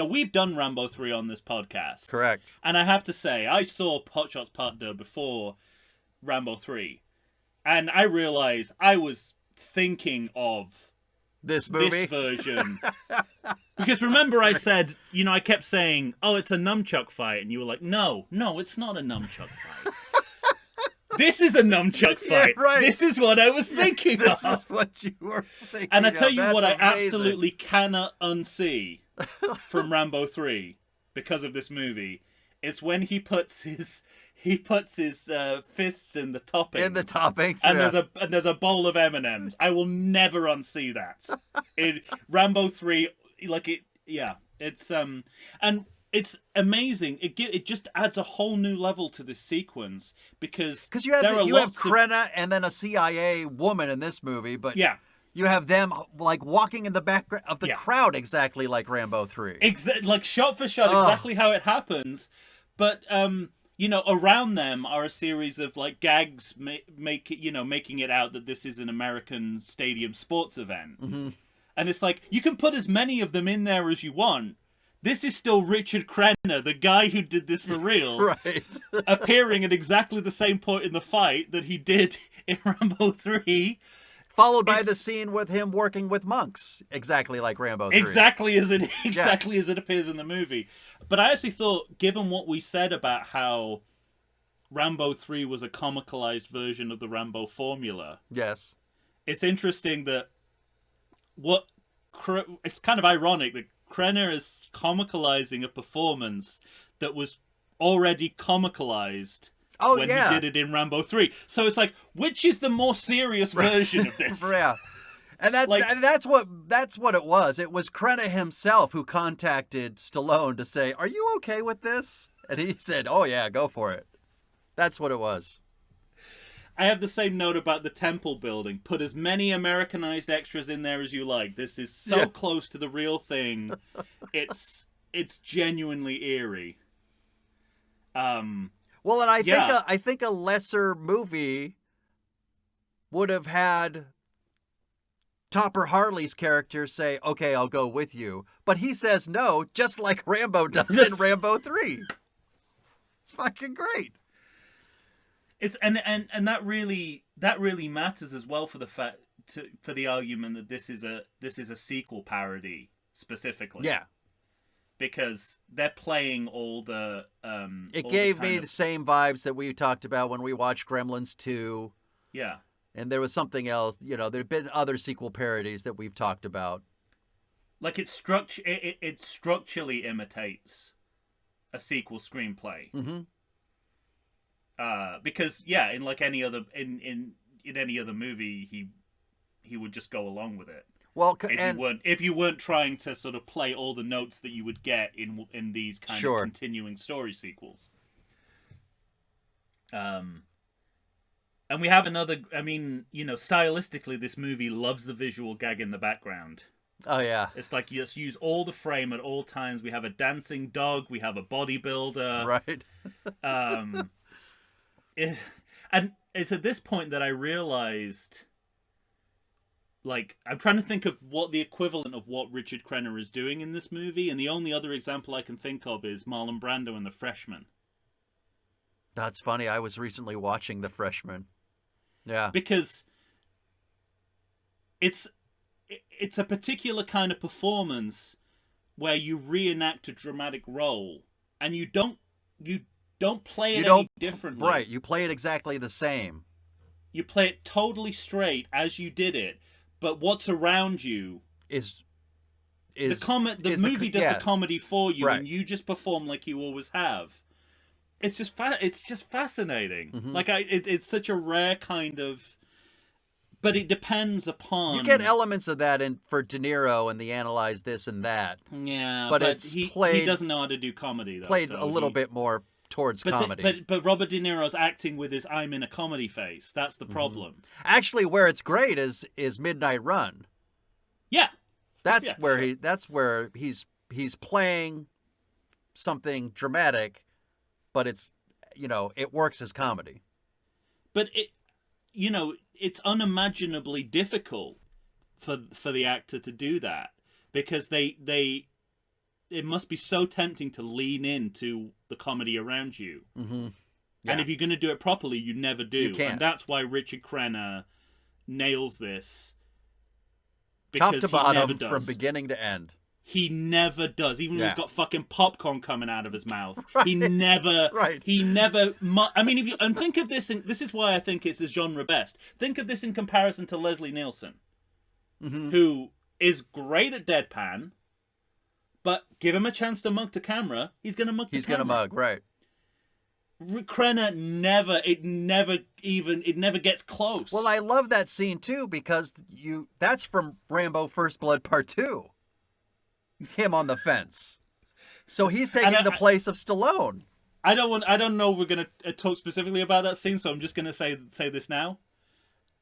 we've done Rambo 3 on this podcast.
Correct.
And I have to say, I saw Hot Shots Part 2 before Rambo 3. And I realized I was thinking of
This movie?
this version. Because remember I said, I kept saying, oh, it's a nunchuck fight. And you were like, no, it's not a nunchuck fight. This is a nunchuck fight.
Yeah, right.
This is what I was thinking
This
of.
is what you were thinking
And I tell you
of.
what,
That's
I
amazing.
absolutely cannot unsee from Rambo 3 because of this movie. It's when he puts his fists in the toppings.
In the toppings,
and
yeah.
there's a bowl of M&Ms. I will never unsee that. In Rambo 3, it's and it's amazing. It just adds a whole new level to this sequence because
you have
there are
you have
lots of-
Crenna and then a CIA woman in this movie, but
yeah.
you have them like walking in the background of the crowd exactly like Rambo 3.
Like shot for shot, exactly how it happens. But around them are a series of like gags, making it out that this is an American stadium sports event, and it's like you can put as many of them in there as you want. This is still Richard Crenna, the guy who did this for real,
Right.
appearing at exactly the same point in the fight that he did in Rambo 3.
Followed by the scene with him working with monks, exactly like Rambo 3.
Exactly as it appears in the movie. But I actually thought, given what we said about how Rambo 3 was a comicalized version of the Rambo formula,
Yes.
it's interesting that it's kind of ironic that Crenna is comicalizing a performance that was already comicalized when he did it in Rambo 3. So it's like, which is the more serious version of this?
Yeah. And that's what it was. It was Crenna himself who contacted Stallone to say, "Are you okay with this?" And he said, "Oh yeah, go for it." That's what it was.
I have the same note about the temple building. Put as many Americanized extras in there as you like. This is so close to the real thing. It's genuinely eerie.
Well, and I think a lesser movie would have had Topper Harley's character say, "Okay, I'll go with you," but he says no, just like Rambo does in Rambo 3. It's fucking great.
It's and that really matters as well for the for the argument that this is a sequel parody specifically.
Yeah.
Because they're playing all the
It gave me the same vibes that we talked about when we watched Gremlins 2.
Yeah.
And there was something else, there've been other sequel parodies that we've talked about.
Like it structurally imitates a sequel screenplay.
Mm-hmm.
Because in like any other in any other movie he would just go along with it.
Well,
if you weren't trying to sort of play all the notes that you would get in these kind of continuing story sequels. And we have another. I mean, stylistically, this movie loves the visual gag in the background.
Oh yeah,
it's like you just use all the frame at all times. We have a dancing dog. We have a bodybuilder.
Right.
And it's at this point that I realized, like, I'm trying to think of what the equivalent of what Richard Crenna is doing in this movie, and the only other example I can think of is Marlon Brando in The Freshman.
That's funny. I was recently watching The Freshman. Yeah.
Because it's a particular kind of performance where you reenact a dramatic role, and you don't play it any differently.
Right, you play it exactly the same.
You play it totally straight as you did it, but what's around you
is is
the movie does the comedy for you,
Right.
and you just perform like you always have. It's just fascinating.
Mm-hmm.
Like it's such a rare kind of, but it depends upon.
You get elements of that for De Niro and the analyze this and that.
Yeah,
but it's
he
played
doesn't know how to do comedy though.
Played
so
a little bit more towards comedy.
But Robert De Niro's acting with his "I'm in a comedy" face. That's the problem.
Actually, where it's great is Midnight Run.
Yeah,
that's where he's playing something dramatic, but it's it works as comedy.
But it's unimaginably difficult for the actor to do that because it must be so tempting to lean into the comedy around you.
Mm-hmm. Yeah.
And if you're going to do it properly, you never do.
You can't.
And that's why Richard Crenna nails this.
Top to bottom, from beginning to end.
He never does. Even when he's got fucking popcorn coming out of his mouth.
Right.
He never...
Right.
He never... I mean, and think of this... this is why I think it's his genre best. Think of this in comparison to Leslie Nielsen.
Mm-hmm.
Who is great at deadpan... But give him a chance to mug to camera, he's going to mug to camera.
He's going to mug, right.
Crenna never gets close.
Well, I love that scene, too, because that's from Rambo First Blood Part 2. Him on the fence. So he's taking the place of Stallone.
I don't know we're going to talk specifically about that scene, so I'm just going to say this now.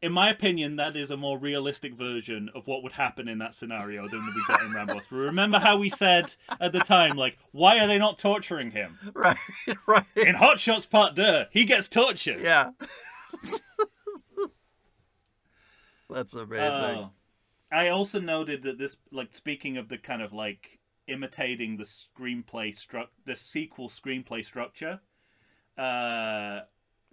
In my opinion, that is a more realistic version of what would happen in that scenario than we got in Rambo 3. Remember how we said at the time, like, why are they not torturing him?
Right.
In Hot Shots Part Deux, he gets tortured.
Yeah. That's amazing.
I also noted that this, like, speaking of the kind of, like, imitating the the sequel screenplay structure,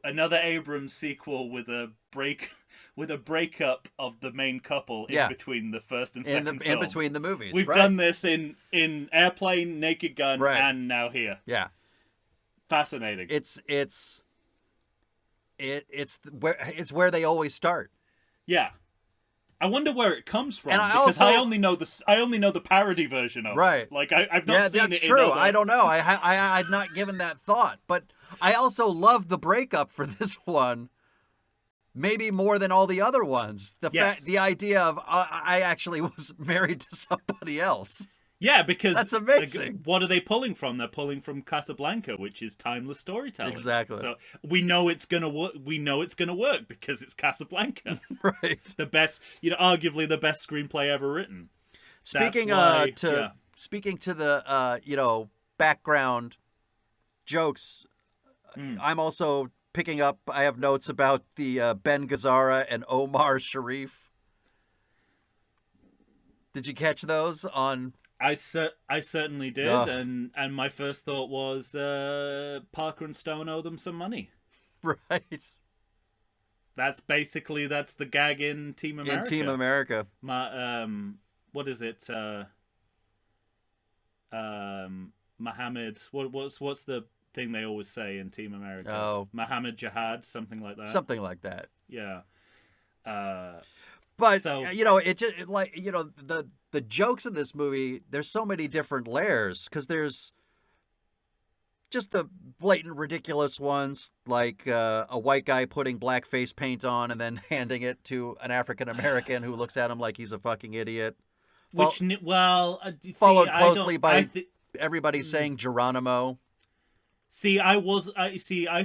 another Abrams sequel with a breakup of the main couple in between the first and second film.
In between the movies.
We've done this in Airplane, Naked Gun, and now here.
Yeah.
Fascinating.
It's where they always start.
Yeah. I wonder where it comes from,
and
because I only know the parody version of it. Like I've not seen it. Yeah,
that's true. I don't know. I'd not given that thought, but I also love the breakup for this one, maybe more than all the other ones. The idea of I actually was married to somebody else.
Yeah, because
that's amazing.
Like, what are they pulling from? They're pulling from Casablanca, which is timeless storytelling.
Exactly.
So we know it's gonna work. We know it's gonna work because it's Casablanca.
Right.
The best, arguably the best screenplay ever written.
Speaking to the background jokes, I'm also picking up. I have notes about the Ben Gazzara and Omar Sharif. Did you catch those on?
I certainly did, and my first thought was Parker and Stone owe them some money.
Right.
That's the gag in Team America.
In Team America.
What is it? Muhammad. What's the thing they always say in Team America?
Oh,
Muhammad Jihad, something like that.
Something like that.
Yeah.
But it just the jokes in this movie. There's so many different layers because there's just the blatant ridiculous ones, like a white guy putting blackface paint on and then handing it to an African American who looks at him like he's a fucking idiot. Followed closely by everybody saying Geronimo.
I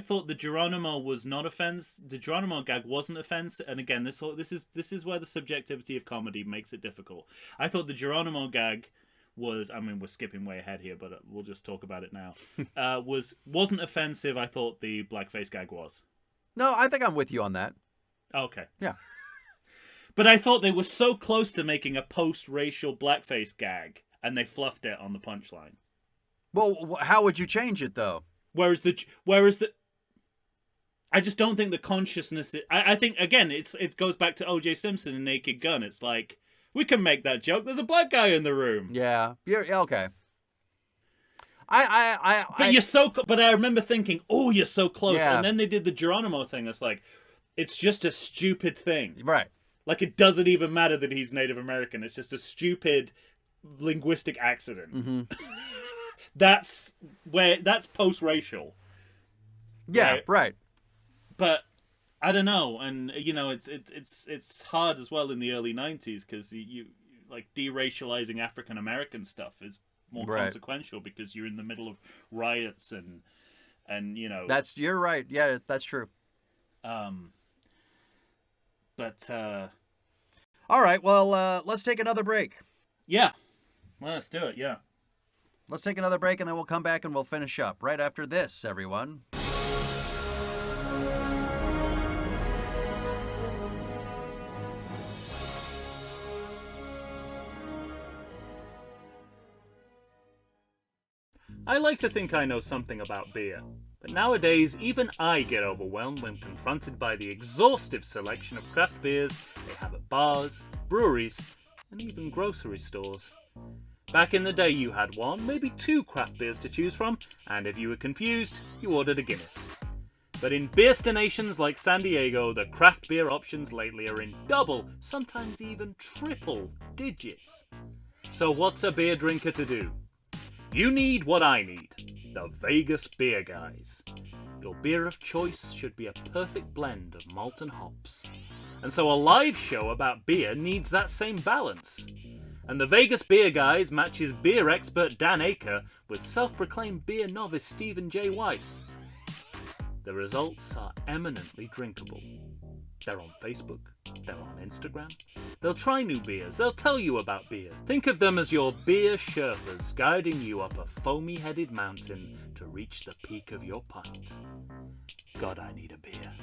thought the Geronimo was not offensive. The Geronimo gag wasn't offensive, and again, this is where the subjectivity of comedy makes it difficult. I thought the Geronimo gag was, I mean, we're skipping way ahead here, but we'll just talk about it now. Wasn't offensive. I thought the blackface gag was.
No, I think I'm with you on that.
Okay.
Yeah.
But I thought they were so close to making a post-racial blackface gag, and they fluffed it on the punchline.
Well, how would you change it though?
Whereas the, I just don't think the consciousness. I think again, it goes back to O.J. Simpson and Naked Gun. It's like we can make that joke. There's a black guy in the room.
Yeah, you're okay.
But I remember thinking, oh, you're so close.
Yeah.
And then they did the Geronimo thing. It's like, it's just a stupid thing.
Right.
Like it doesn't even matter that he's Native American. It's just a stupid linguistic accident.
Mm-hmm.
That's post-racial.
Yeah, right.
But I don't know, and it's hard as well in the early 90s because you like deracializing African American stuff is more consequential because you're in the middle of riots and
You're right. Yeah, that's true.
But
all right, well, let's take another break.
yeah, well, let's do it. Yeah.
Let's take another break, and then we'll come back and we'll finish up right after this, everyone.
I like to think I know something about beer, but nowadays even I get overwhelmed when confronted by the exhaustive selection of craft beers they have at bars, breweries, and even grocery stores. Back in the day you had one, maybe two craft beers to choose from, and if you were confused, you ordered a Guinness. But in beerstinations like San Diego, the craft beer options lately are in double, sometimes even triple digits. So what's a beer drinker to do? You need what I need, the Vegas Beer Guys. Your beer of choice should be a perfect blend of malt and hops. And so a live show about beer needs that same balance. And the Vegas Beer Guys matches beer expert Dan Aker with self-proclaimed beer novice Stephen J. Weiss. The results are eminently drinkable. They're on Facebook, they're on Instagram. They'll try new beers, they'll tell you about beer. Think of them as your beer Sherpas guiding you up a foamy-headed mountain to reach the peak of your pint. God, I need a beer.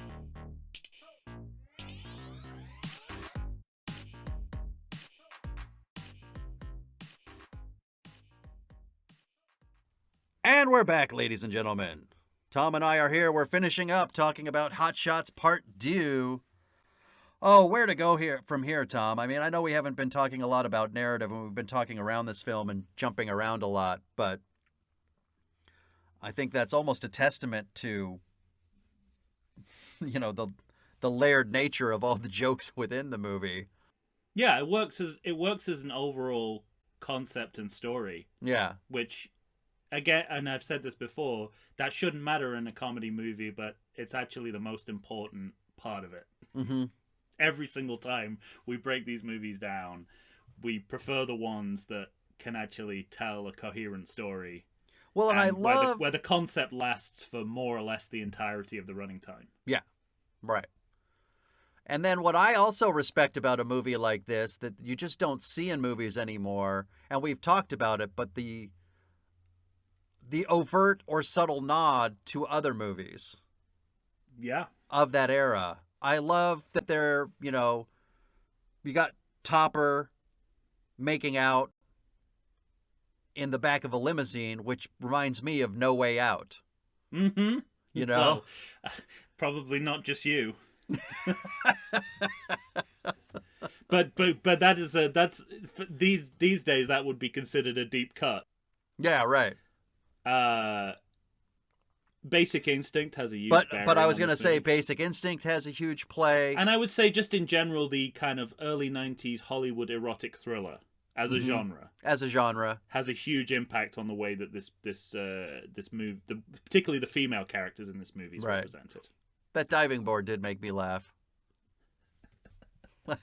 And we're back, ladies and gentlemen. Tom and I are here. We're finishing up talking about Hot Shots Part 2. Oh, where to go from here, Tom? I mean, I know we haven't been talking a lot about narrative, and we've been talking around this film and jumping around a lot, but I think that's almost a testament to, the layered nature of all the jokes within the movie.
Yeah, it works as an overall concept and story.
Yeah.
Which, again, and I've said this before, that shouldn't matter in a comedy movie, but it's actually the most important part of it.
Mm-hmm.
Every single time we break these movies down, we prefer the ones that can actually tell a coherent story.
Well, and I love
where the concept lasts for more or less the entirety of the running time.
Yeah, right. And then what I also respect about a movie like this that you just don't see in movies anymore, and we've talked about it, but the overt or subtle nod to other movies.
Yeah.
Of that era. I love that they're, you got Topper making out in the back of a limousine, which reminds me of No Way Out.
Mm-hmm.
Well,
probably not just you. but that's these days that would be considered a deep cut.
Yeah, right.
Basic Instinct has a huge
but I was going to say Basic Instinct has a huge play.
And I would say just in general the kind of early 90s Hollywood erotic thriller as a genre has a huge impact on the way that this movie, particularly the female characters in this movie is represented.
That diving board did make me laugh.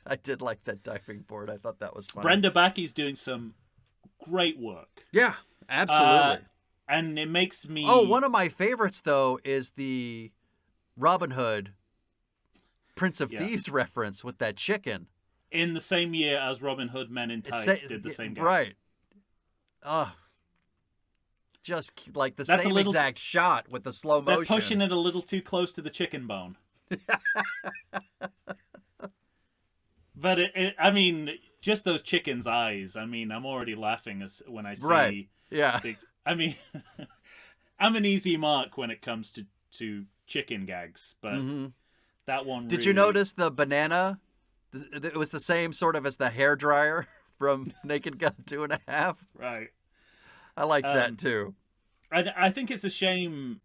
I did like that diving board. I thought that was funny.
Brenda Backy's doing some great work.
Yeah, absolutely.
And it makes me...
Oh, one of my favorites, though, is the Robin Hood Prince of Thieves reference with that chicken.
In the same year as Robin Hood Men in Tights did the same guy.
Right. Just like the same exact shot with the slow motion.
They're pushing it a little too close to the chicken bone. But, I mean, just those chicken's eyes. I mean, I'm already laughing when I see...
Right, yeah.
I mean, I'm an easy mark when it comes to chicken gags, but that one
Did you notice the banana? It was the same sort of as the hairdryer from Naked Gun 2.5.
Right.
I liked that too.
I think it's a shame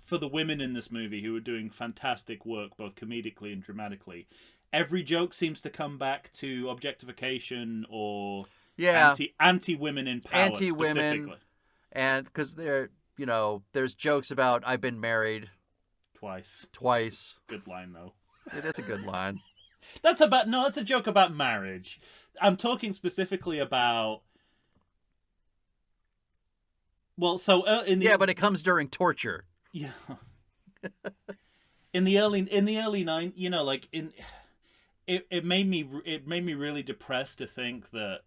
for the women in this movie who are doing fantastic work, both comedically and dramatically. Every joke seems to come back to objectification or
Yeah.
Anti women in power.
Anti-women.
Specifically.
And because there's jokes about I've been married
Twice.
Good
line though.
It is a good line.
That's a joke about marriage. I'm talking specifically about. Well, so
but it comes during torture.
Yeah. in the early it made me really depressed to think that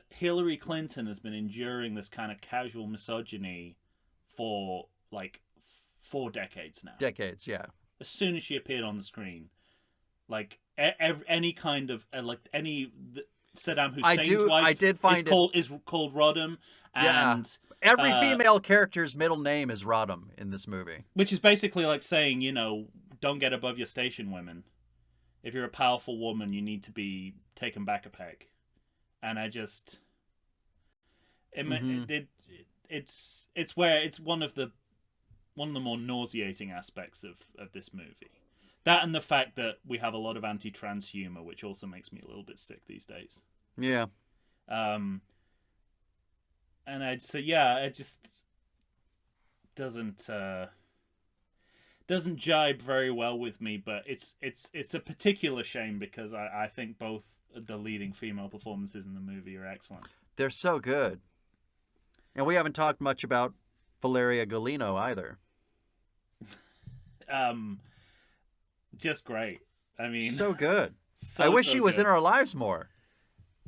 Hillary Clinton has been enduring this kind of casual misogyny for like 4 decades now.
Decades, yeah.
As soon as she appeared on the screen, like any kind of Saddam Hussein's wife is called Rodham, and
every female character's middle name is Rodham in this movie,
which is basically like saying, don't get above your station, women. If you're a powerful woman, you need to be taken back a peg. And I just, it's one of the more nauseating aspects of this movie. That and the fact that we have a lot of anti-trans humor, which also makes me a little bit sick these days.
Yeah.
And I'd say, it just doesn't jibe very well with me. But it's a particular shame because I think both the leading female performances in the movie are excellent.
They're so good. And we haven't talked much about Valeria Golino either.
Just great. I mean,
so good. I wish she was in our lives more.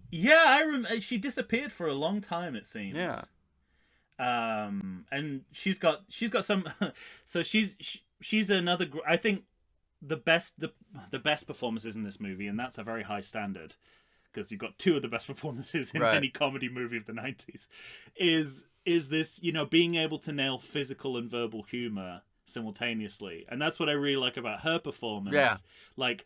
Yeah, she disappeared for a long time, it seems.
Yeah.
And she's got some. So she's another. I think the best performances in this movie, and that's a very high standard because you've got 2 of the best performances in any comedy movie of the 90s. Is this being able to nail physical and verbal humor simultaneously, and that's what I really like about her performance.
Yeah,
like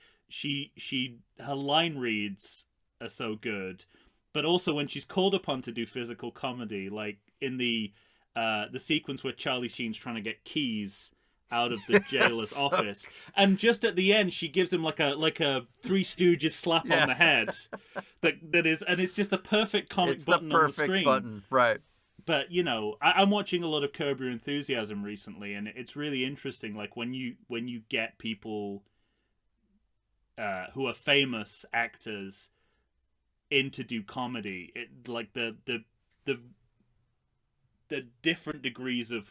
her line reads are so good, but also when she's called upon to do physical comedy, like in the sequence where Charlie Sheen's trying to get keys out of the jailer's office, and just at the end she gives him like a Three Stooges slap on the head. that is, and it's just the perfect comic button on the screen.
Button, right?
But I'm watching a lot of Curb Your Enthusiasm recently, and it's really interesting. Like when you get people who are famous actors in to do comedy, like the different degrees of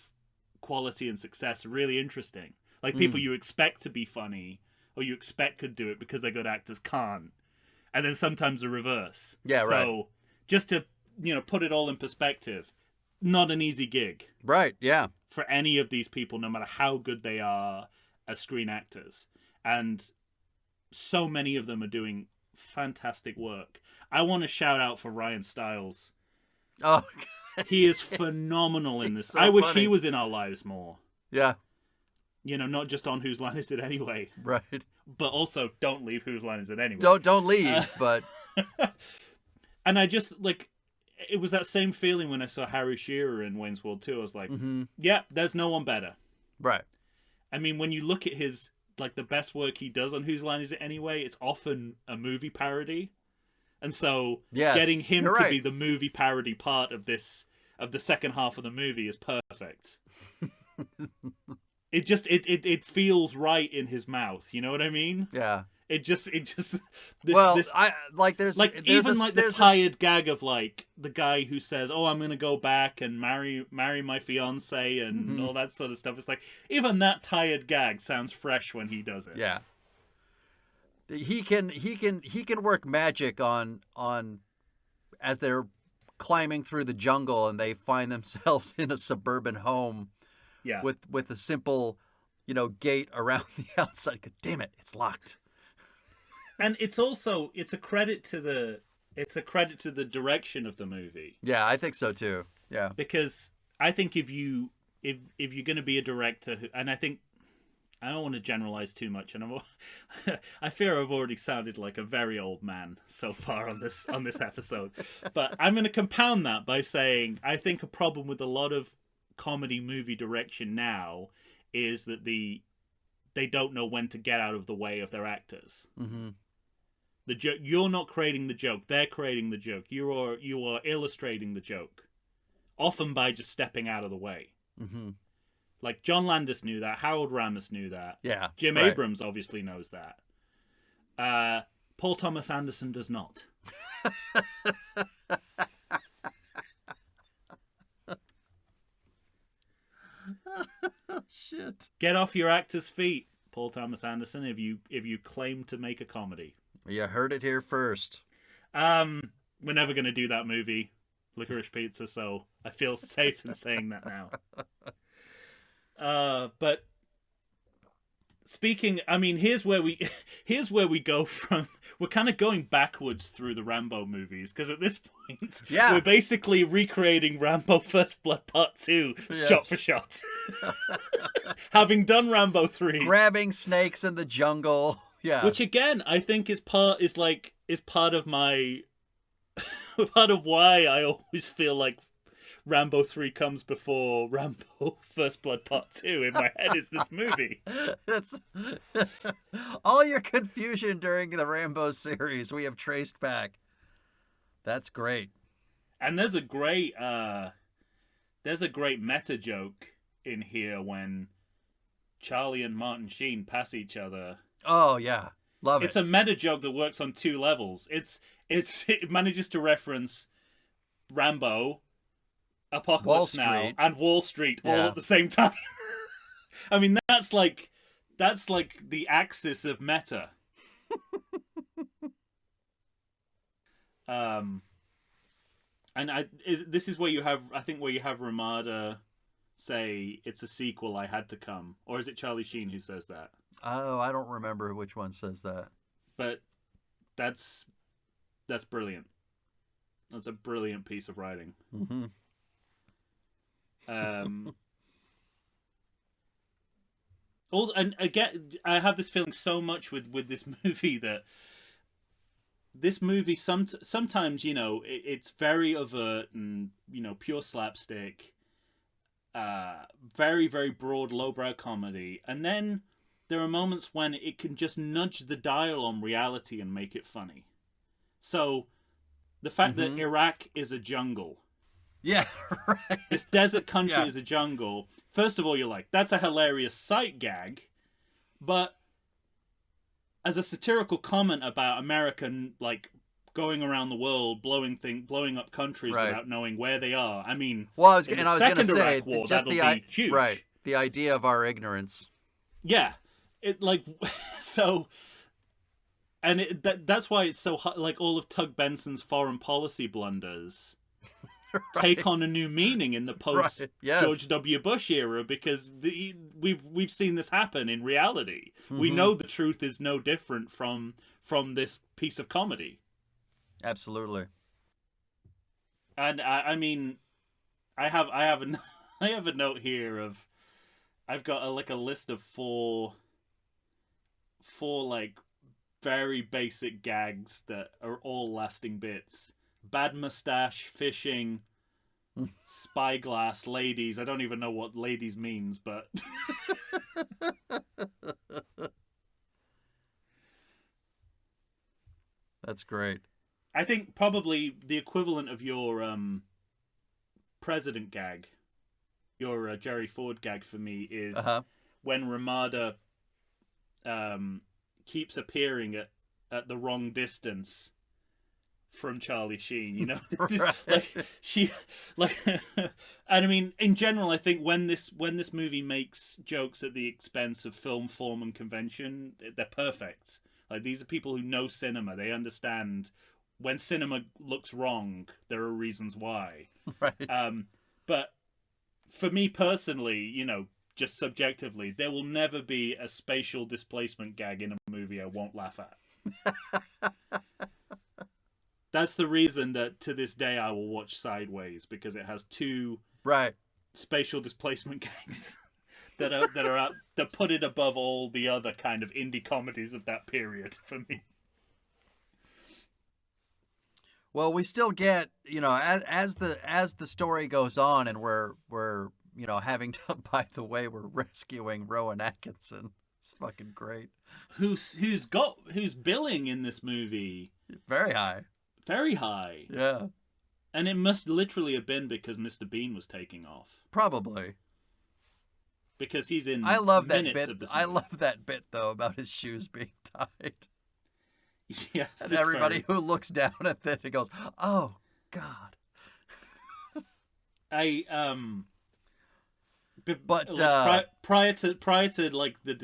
quality and success are really interesting. Like people you expect to be funny or you expect could do it because they're good actors can't, and then sometimes the reverse.
Yeah, right.
So just to put it all in perspective. Not an easy gig.
Right, yeah.
For any of these people, no matter how good they are as screen actors. And so many of them are doing fantastic work. I want to shout out for Ryan Stiles.
Oh,
he is phenomenal in this.
So
I wish
funny.
he was in our lives more.
Yeah.
Not just on Whose Line Is It Anyway.
Right.
But also, don't leave Whose Line Is It Anyway.
Don't leave, but...
And I just, it was that same feeling when I saw Harry Shearer in Wayne's World 2. I was like, yeah, there's no one better.
Right.
I mean, when you look at his, the best work he does on Whose Line Is It Anyway, it's often a movie parody. And so getting him to be the movie parody part of the second half of the movie is perfect. It feels right in his mouth. You know what I mean?
Yeah.
There's
the
tired gag of the guy who says, "Oh, I'm gonna go back and marry my fiance" and all that sort of stuff. It's like even that tired gag sounds fresh when he does it.
Yeah. He can work magic on as they're climbing through the jungle and they find themselves in a suburban home.
Yeah.
With a simple, gate around the outside. Damn it, it's locked.
And it's a credit to the direction of the movie.
Yeah, I think so too. Yeah.
Because I think if you're going to be a director and I think I don't want to generalize too much, and I fear I've already sounded like a very old man so far on this episode. But I'm going to compound that by saying I think a problem with a lot of comedy movie direction now is that they don't know when to get out of the way of their actors. The joke, you're not creating the joke, they're creating the joke. You are illustrating the joke, often by just stepping out of the way.
Mm-hmm.
Like John Landis knew that, Harold Ramis knew that,
Yeah,
Jim
right.
Abrams obviously knows that. Paul Thomas Anderson does not.
Shit.
Get off your actor's feet, Paul Thomas Anderson, if you claim to make a comedy.
You heard it here first.
We're never going to do that movie, Licorice Pizza, so I feel safe in saying that now. But speaking, I mean, here's where we go from. We're kind of going backwards through the Rambo movies, because at this point, we're basically recreating Rambo First Blood Part 2, shot for shot. Having done Rambo 3.
Grabbing snakes in the jungle. Yeah.
Which again, I think is part of my part of why I always feel like Rambo 3 comes before Rambo First Blood Part 2 in my head is this movie.
That's all your confusion during the Rambo series we have traced back. That's great.
And there's a great meta joke in here when Charlie and Martin Sheen pass each other.
Oh yeah. Love it.
It's a meta joke that works on two levels. It manages to reference Rambo, Apocalypse Now, and Wall Street all at the same time. I mean, that's like the axis of meta. This is where you have Ramada say it's a sequel. I had to come, or is it Charlie Sheen who says that?
Oh, I don't remember which one says that.
But that's brilliant. That's a brilliant piece of writing.
Mm-hmm.
Also, and again, I have this feeling so much with this movie that this movie sometimes, you know, it's very overt and, you know, pure slapstick, very, very broad lowbrow comedy, and then there are moments when it can just nudge the dial on reality and make it funny. So the fact that Iraq is a jungle.
Yeah, right.
This desert country is a jungle. First of all, you're like, that's a hilarious sight gag. But as a satirical comment about American, like, going around the world, blowing up countries without knowing where they are. I mean,
well, I was going to say,
War,
just
be huge.
Right, the idea of our ignorance.
Yeah, it like so. And that's why it's so hot. Like all of Tug Benson's foreign policy blunders take on a new meaning in the post George W. Bush era, because we've seen this happen in reality. We know the truth is no different from this piece of comedy.
Absolutely.
And I mean, I have a note here of I've got a list of four like very basic gags that are all lasting bits. Bad mustache, fishing, spyglass, ladies. I don't even know what ladies means, but
that's great.
I think probably the equivalent of your president gag, your Jerry Ford gag for me is when Ramada keeps appearing at the wrong distance from Charlie Sheen, you know, and I mean, in general, I think when this movie makes jokes at the expense of film form and convention, they're perfect. Like, these are people who know cinema; they understand when cinema looks wrong, there are reasons why.
Right.
But for me personally, you know, just subjectively, there will never be a spatial displacement gag in a movie I won't laugh at. That's the reason that to this day I will watch Sideways, because it has two spatial displacement gags that put it above all the other kind of indie comedies of that period for me.
Well, we still get, you know, as the story goes on, and we're you know, having to, by the way, we're rescuing Rowan Atkinson. It's fucking great.
Who's billing in this movie
Very high.
very high.
Yeah.
And it must literally have been because Mr. Bean was taking off.
Probably.
Because he's in
I love that
minutes
bit.
of this
I
movie.
love that bit though about his shoes being tied.
Yes,
And
it's
everybody
very-
who looks down at it and goes, "Oh God." But
prior to like the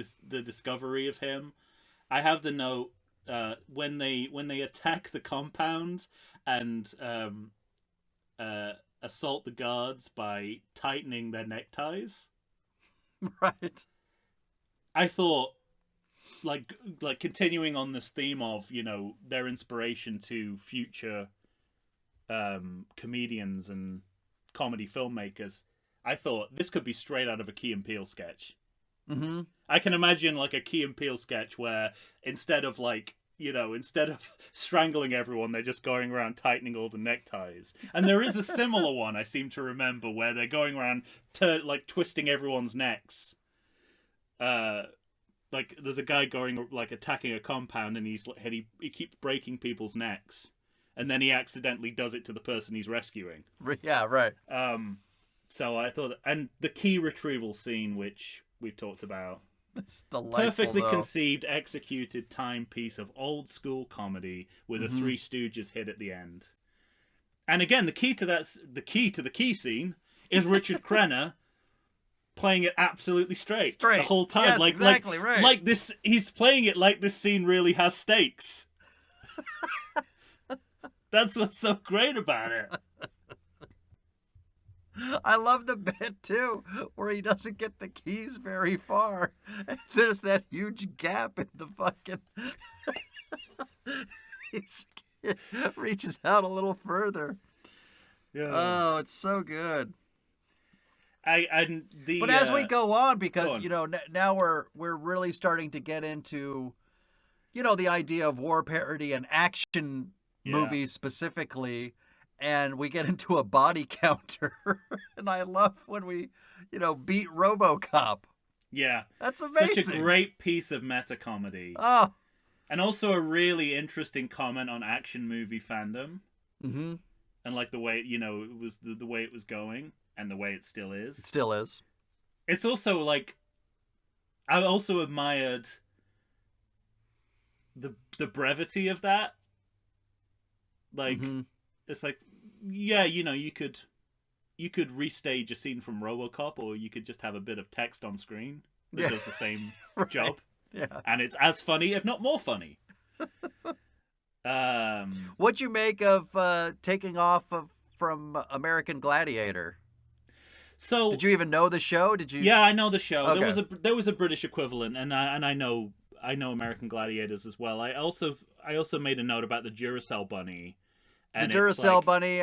discovery of him, I have the note when they attack the compound and assault the guards by tightening their neckties.
right.
I thought, like continuing on this theme of their inspiration to future comedians and comedy filmmakers. I thought this could be straight out of a Key and Peele sketch.
Mm-hmm.
I can imagine like a Key and Peele sketch where instead of strangling everyone, they're just going around tightening all the neckties. And there is a similar one I seem to remember where they're going around twisting everyone's necks. Like there's a guy going like attacking a compound and he keeps breaking people's necks, and then he accidentally does it to the person he's rescuing.
Yeah, right.
So I thought, and the key retrieval scene, which we've talked about,
It's delightful.
perfectly
though.
conceived, executed timepiece of old school comedy with a Three Stooges hit at the end. And again, the key to the key scene is Richard Crenna playing it absolutely straight the whole time.
Yes,
like
exactly right.
Like this, he's playing it like this scene really has stakes. That's what's so great about it.
I love the bit too, where he doesn't get the keys very far. And there's that huge gap in the fucking. He reaches out a little further.
Yeah.
Oh, it's so good.
But
as we go on, because
go on.
now we're really starting to get into, the idea of war parody and action movies specifically, and we get into a body counter, and I love when we, beat RoboCop.
Yeah,
That's amazing.
such a great piece of meta comedy.
Oh,
And also a really interesting comment on action movie fandom.
mm-hmm.
And like the way, it was the way it was going and the way it still is.
It still is.
It's also like, I also admired the brevity of that. Like, it's like, yeah, you could restage a scene from RoboCop, or you could just have a bit of text on screen that does the same
Right.
job.
Yeah.
And it's as funny, if not more funny.
What'd you make of taking off from American Gladiator?
So
Did you even know the show? Did you?
yeah, I know the show.
Okay.
There was a British equivalent, and I know American Gladiators as well. I also made a note about the Duracell bunny.
The
And
Duracell
it's
bunny,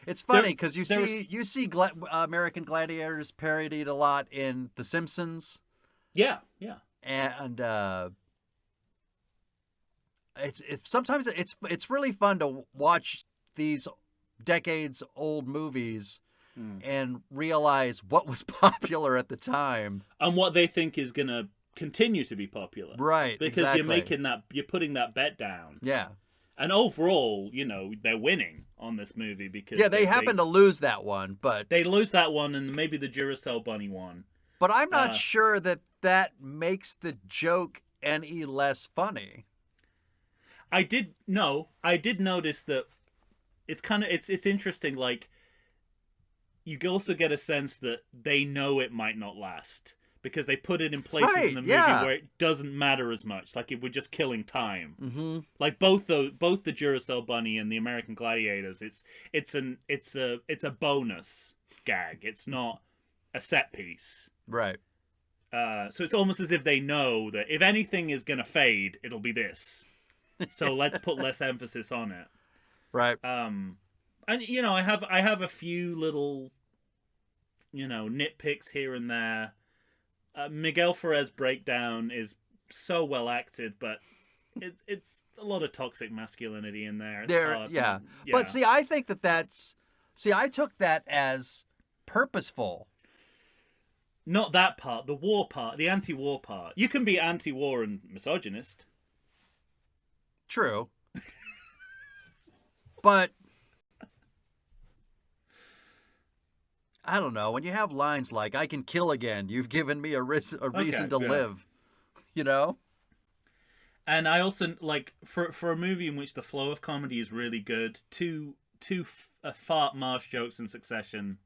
it's funny because you
there
see American Gladiators parodied a lot in The Simpsons,
yeah.
and sometimes it's really fun to watch these decades old movies and realize what was popular at the time,
And what they think is gonna continue to be popular,
right?
Because
exactly.
you're putting that bet down.
Yeah.
And overall, they're winning on this movie because
They happen to lose that one, but
they lose that one and maybe the Duracell bunny one.
But I'm not sure that makes the joke any less funny.
I did notice that it's interesting. Like, you also get a sense that they know it might not last because they put it in places in the movie where it doesn't matter as much. Like, if we're just killing time.
Mm-hmm.
Like both the Duracell bunny and the American Gladiators, it's a bonus gag. It's not a set piece.
Right.
So it's almost as if they know that if anything is gonna fade, it'll be this. So let's put less emphasis on it.
Right.
And I have a few little, nitpicks here and there. Miguel Ferrer's breakdown is so well acted, but it's a lot of toxic masculinity in there.
Yeah. But see, I think I took that as purposeful.
Not that part, the war part, the anti-war part. You can be anti-war and misogynist.
True. But I don't know. When you have lines like, I can kill again, you've given me a reason to live. You know?
And I also, like, for a movie in which the flow of comedy is really good, two fart marsh jokes in succession,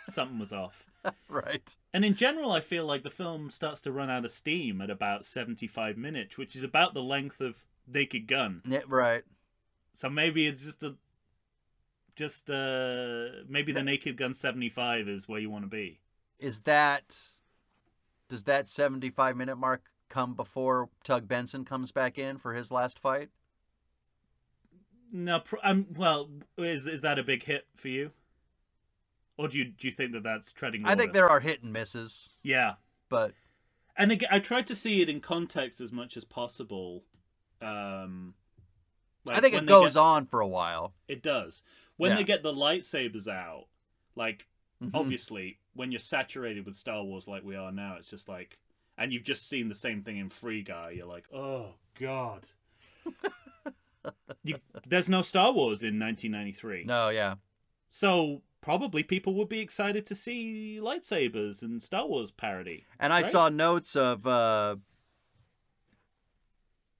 something was off.
Right.
And in general, I feel like the film starts to run out of steam at about 75 minutes, which is about the length of Naked Gun.
Yeah, right.
So maybe it's maybe the Naked Gun 75 is where you want to be.
Does that 75-minute mark come before Tug Benson comes back in for his last fight?
No, well, is that a big hit for you? Or do you think that that's treading water?
I think there are hit and misses.
Yeah.
But...
And again, I tried to see it in context as much as possible.
I think it goes on for a while.
It does. When they get the lightsabers out, like, obviously, when you're saturated with Star Wars like we are now, it's just like... And you've just seen the same thing in Free Guy, you're like, oh, God. There's no Star Wars in 1993.
No, yeah.
So... probably people would be excited to see lightsabers and Star Wars parody.
And I saw notes of,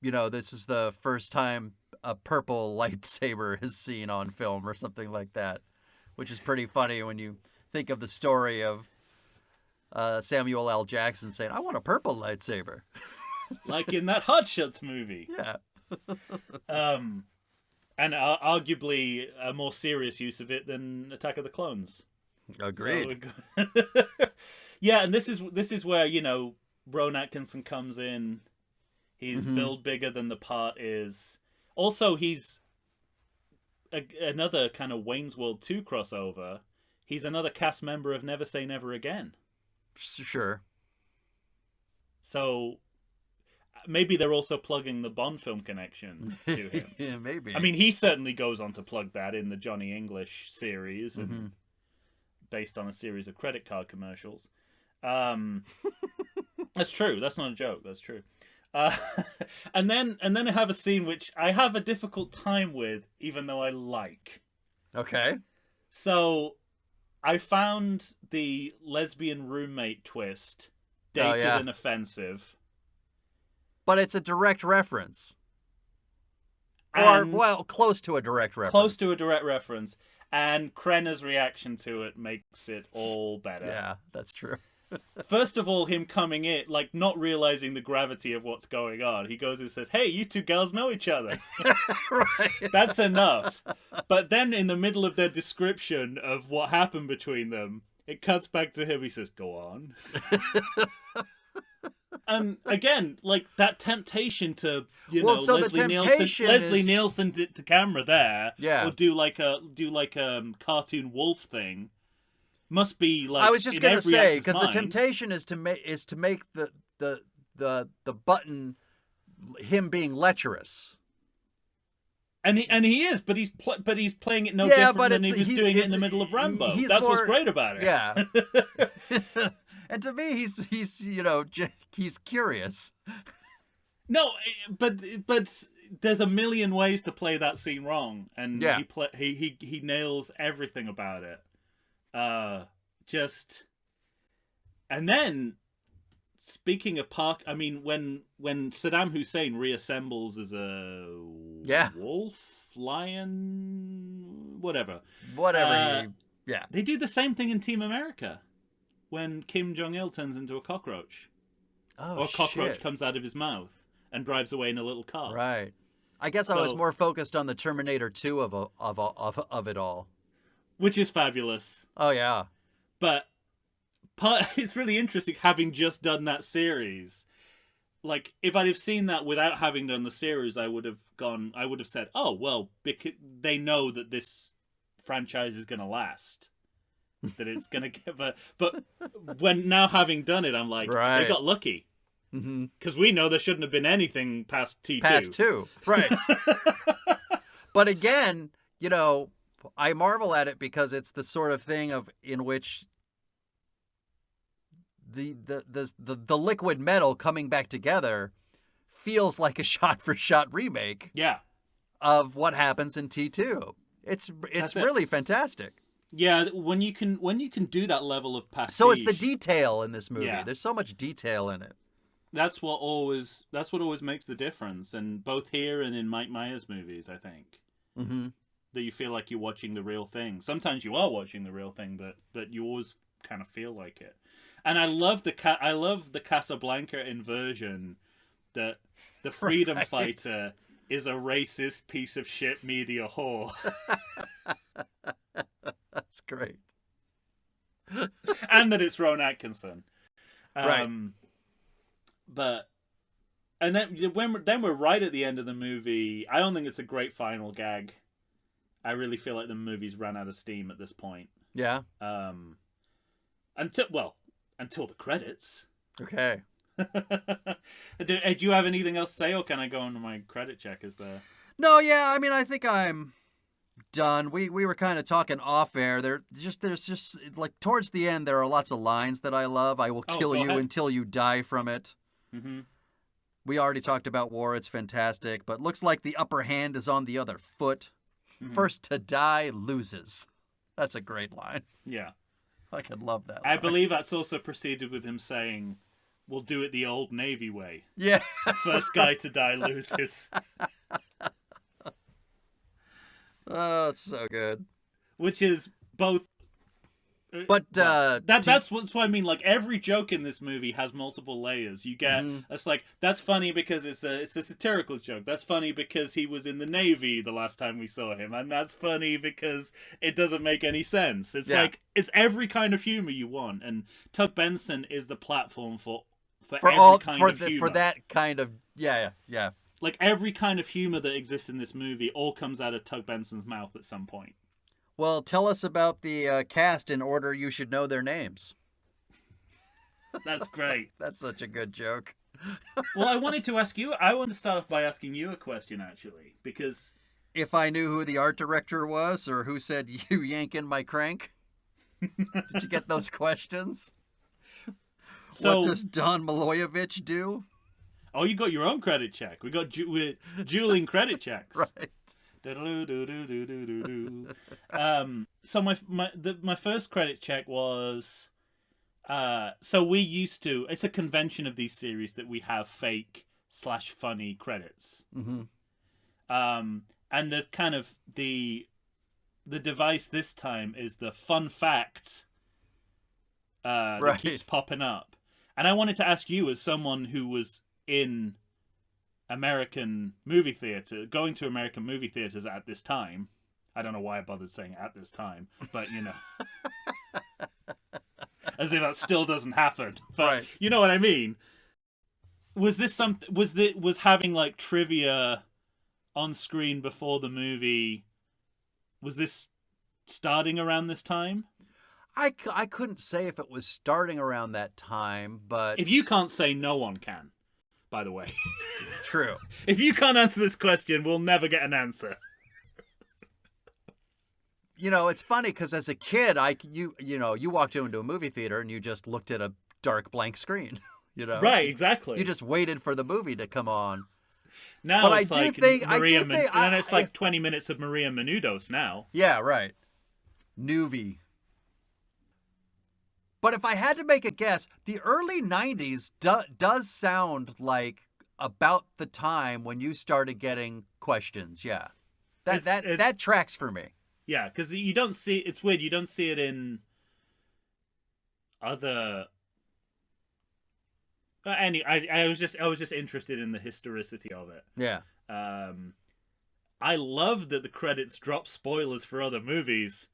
this is the first time a purple lightsaber is seen on film or something like that, which is pretty funny when you think of the story of Samuel L. Jackson saying, I want a purple lightsaber.
Like in that Hot Shots movie.
Yeah.
And arguably a more serious use of it than Attack of the Clones.
Agreed.
So yeah, and this is where, Rowan Atkinson comes in. He's billed bigger than the part is. Also, he's another kind of Wayne's World 2 crossover. He's another cast member of Never Say Never Again.
Sure.
So... maybe they're also plugging the Bond film connection to him.
Yeah, maybe.
I mean, he certainly goes on to plug that in the Johnny English series, and based on a series of credit card commercials. That's true. That's not a joke. That's true. And then I have a scene which I have a difficult time with, even though I like.
Okay.
So, I found the lesbian roommate twist dated and offensive.
But it's a direct reference. Or, well, close to a direct reference.
Close to a direct reference. And Krenner's reaction to it makes it all better.
Yeah, that's true.
First of all, him coming in, like, not realizing the gravity of what's going on. He goes and says, hey, you two girls know each other.
Right.
That's enough. But then in the middle of their description of what happened between them, it cuts back to him. He says, go on. And again, like that temptation to, Leslie Nielsen to camera there, or do like a cartoon wolf thing, must be like.
I was just gonna say, because the temptation is to make the button him being lecherous.
And he is, but he's playing it no different than he was doing it in the middle of Rambo. That's what's great about it.
Yeah. And to me, he's curious.
No, but there's a million ways to play that scene wrong, and he nails everything about it. And then speaking of Park, I mean, when Saddam Hussein reassembles as a wolf, lion, whatever, they do the same thing in Team America. When Kim Jong-il turns into a cockroach. Or a cockroach comes out of his mouth and drives away in a little car.
Right. I guess I was more focused on the Terminator 2 of it all.
Which is fabulous.
Oh, yeah.
But it's really interesting having just done that series. Like, if I'd have seen that without having done the series, I would have said, oh, well, they know that this franchise is going to last. That it's going to give but when now having done it, I'm like, they got lucky. Because we know there shouldn't have been anything past T2.
Past 2, right. But again, I marvel at it because it's the sort of thing in which the liquid metal coming back together feels like a shot-for-shot remake
Yeah.
of what happens in T2. It's really fantastic.
Yeah, when you can do that level of pastiche.
So it's the detail in this movie.
Yeah.
There's so much detail in it.
That's what always makes the difference, and both here and in Mike Myers movies, I think.
Mm-hmm.
That you feel like you're watching the real thing. Sometimes you are watching the real thing, but you always kind of feel like it. And I love the Casablanca inversion that the freedom fighter is a racist piece of shit media whore.
That's great.
And that it's Rowan Atkinson.
Right.
But and then we're right at the end of the movie. I don't think it's a great final gag. I really feel like the movie's run out of steam at this point.
Yeah.
Until the credits.
Okay.
Do you have anything else to say, or can I go into my credit check? Is there?
No, yeah. I mean, I think I'm done. We were kind of talking off air. There's just like towards the end, there are lots of lines that I love. I will kill you until you die from it.
Mm-hmm.
We already talked about war. It's fantastic, but looks like the upper hand is on the other foot. Mm-hmm. First to die loses. That's a great line.
Yeah.
I could love that line.
I believe that's also preceded with him saying, "We'll do it the old Navy way."
Yeah.
First guy to die loses.
Oh, it's so good.
Which is both.
But
that's what I mean. Like every joke in this movie has multiple layers. You get it's like that's funny because it's a satirical joke. That's funny because he was in the Navy the last time we saw him, and that's funny because it doesn't make any sense. It's like it's every kind of humor you want, and Tug Benson is the platform for every kind of humor.
For that kind of yeah.
Like every kind of humor that exists in this movie all comes out of Tug Benson's mouth at some point.
Well, tell us about the cast in order you should know their names.
That's great.
That's such a good joke.
Well, I wanted to start off by asking you a question, actually, because...
If I knew who the art director was, or who said, "You yanking my crank"? Did you get those questions? So, what does Don Milojevic do?
Oh, you got your own credit check. We got we're dueling credit checks.
Right.
So my first credit check was so we used to, it's a convention of these series that we have fake/funny credits.
Mm-hmm.
And the kind of the device this time is the fun fact that keeps popping up. And I wanted to ask you, as someone who was in American movie theater, going to American movie theaters at this time. I don't know why I bothered saying at this time, but you know, as if that still doesn't happen. But you know what I mean. Was having like trivia on screen before the movie? Was this starting around this time?
I couldn't say if it was starting around that time, but
if you can't say, no one can. By the way.
True.
If you can't answer this question, we'll never get an answer.
You know, it's funny because as a kid, you walked into a movie theater and you just looked at a dark blank screen. You know,
right? Exactly.
You just waited for the movie to come on.
Now, but it's like and it's like 20 minutes of Maria Menounos now.
Yeah, right. Newbie. But if I had to make a guess, the early 90s does sound like about the time when you started getting questions. Yeah. That tracks for me.
Yeah, because you don't see... It's weird. You don't see it in other... I was just interested in the historicity of it.
Yeah.
I love that the credits drop spoilers for other movies.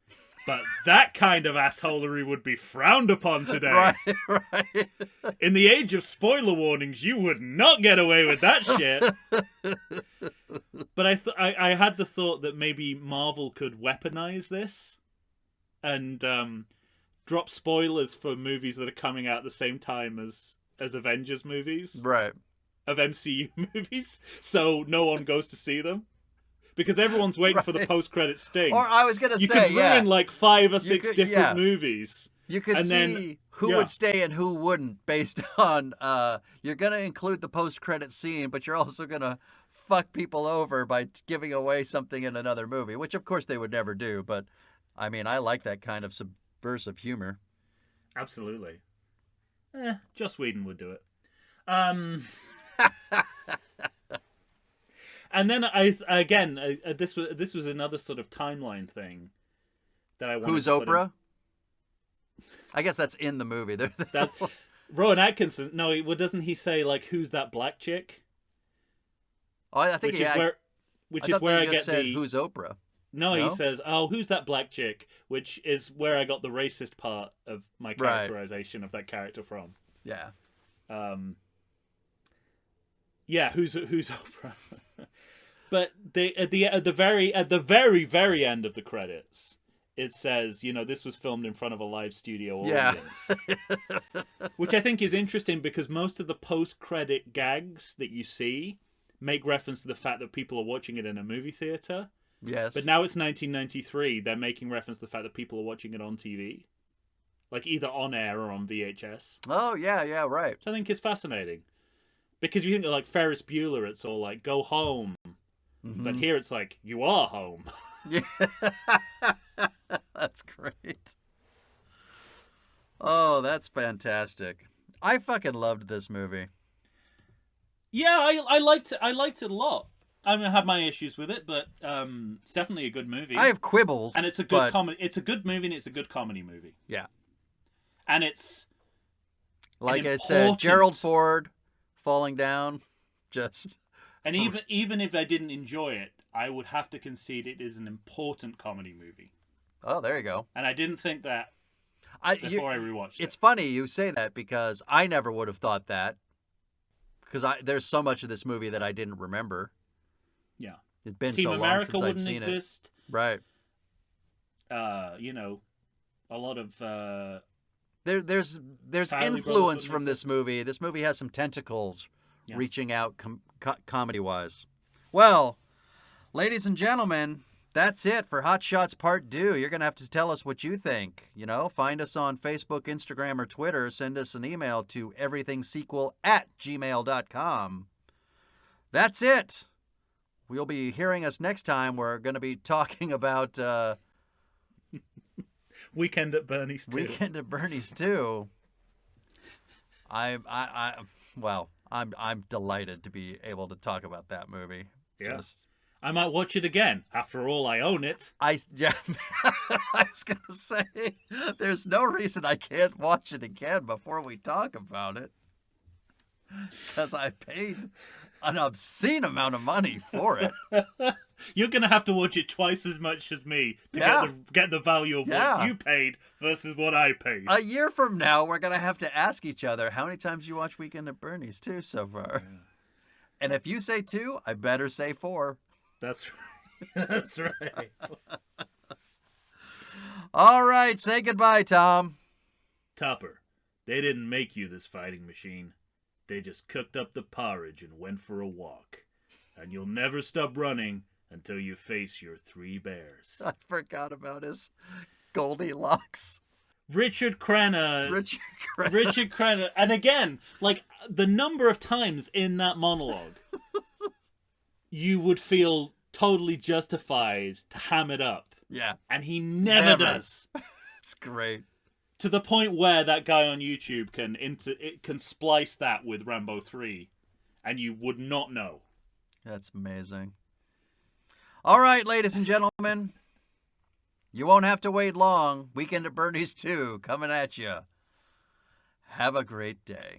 But that kind of assholery would be frowned upon today.
Right.
In the age of spoiler warnings, you would not get away with that shit. But I had the thought that maybe Marvel could weaponize this and drop spoilers for movies that are coming out at the same time as Avengers movies.
Right.
Of MCU movies. So no one goes to see them. Because everyone's waiting for the post-credit sting.
Or I was going to say,
you could ruin like 5 or 6 different movies
You could
And
see
then-
who
yeah.
would stay and who wouldn't based on, you're going to include the post-credit scene, but you're also going to fuck people over by giving away something in another movie, which of course they would never do. But, I mean, I like that kind of subversive humor.
Absolutely. Joss Whedon would do it. And then this was another sort of timeline thing that I wanted
Who's
to put in.
Oprah? I guess that's in the movie.
That Rowan Atkinson. No, doesn't he say like, "Who's that black chick?"
Oh, I think
Which is where I get
said,
the.
"Who's Oprah?"
No,
No?
he says, "Oh, who's that black chick?" Which is where I got the racist part of my characterization of that character from.
Yeah.
Yeah, who's Oprah? But at the very end of the credits, it says, this was filmed in front of a live studio audience. Which I think is interesting because most of the post-credit gags that you see make reference to the fact that people are watching it in a movie theater.
Yes.
But now it's 1993, they're making reference to the fact that people are watching it on TV. Like either on air or on VHS.
Oh, yeah, right.
Which I think is fascinating. Because you think of like Ferris Bueller, it's all like, go home.
Mm-hmm.
But here it's like, you are home.
Yeah. That's great. Oh, that's fantastic. I fucking loved this movie.
Yeah, I liked it a lot. I mean, I have my issues with it, but it's definitely a good movie.
I have quibbles.
And it's a good comedy. It's a good movie and it's a good comedy movie.
Yeah.
And it's
like I said, Gerald Ford falling down, just.
And even if I didn't enjoy it, I would have to concede it is an important comedy movie.
Oh, there you go.
And I didn't think that before I rewatched it.
It's funny you say that because I never would have thought that. Because there's so much of this movie that I didn't remember.
Yeah.
It's been
Team
so long
America
since I'd
wouldn't
seen
exist.
it. Right.
A lot of
there's
Farrelly
influence
Brothers
from this movie. This movie has some tentacles reaching out comedy-wise. Well, ladies and gentlemen, that's it for Hot Shots Part 2. You're going to have to tell us what you think. Find us on Facebook, Instagram, or Twitter. Send us an email to everythingsequel@gmail.com. That's it. We'll be hearing us next time. We're going to be talking about
Weekend at Bernie's 2.
Weekend at Bernie's 2. I'm delighted to be able to talk about that movie.
Yeah. I might watch it again. After all, I own it.
I was going to say, there's no reason I can't watch it again before we talk about it. Because I paid an obscene amount of money for it.
You're going to have to watch it twice as much as me to get the value of what you paid versus what I paid.
A year from now, we're going to have to ask each other, how many times you watch Weekend at Bernie's 2 so far? Yeah. And if you say 2, I better say 4.
That's right. That's right.
All right, say goodbye, Tom.
Topper, they didn't make you this fighting machine. They just cooked up the porridge and went for a walk. And you'll never stop running until you face your 3 bears.
I forgot about his Goldilocks.
Richard Crenna. And again, like, the number of times in that monologue you would feel totally justified to ham it up.
Yeah.
And he never does.
It's great.
To the point where that guy on YouTube can splice that with Rambo 3 and you would not know.
That's amazing. All right, ladies and gentlemen. You won't have to wait long. Weekend at Bernie's 2 coming at you. Have a great day.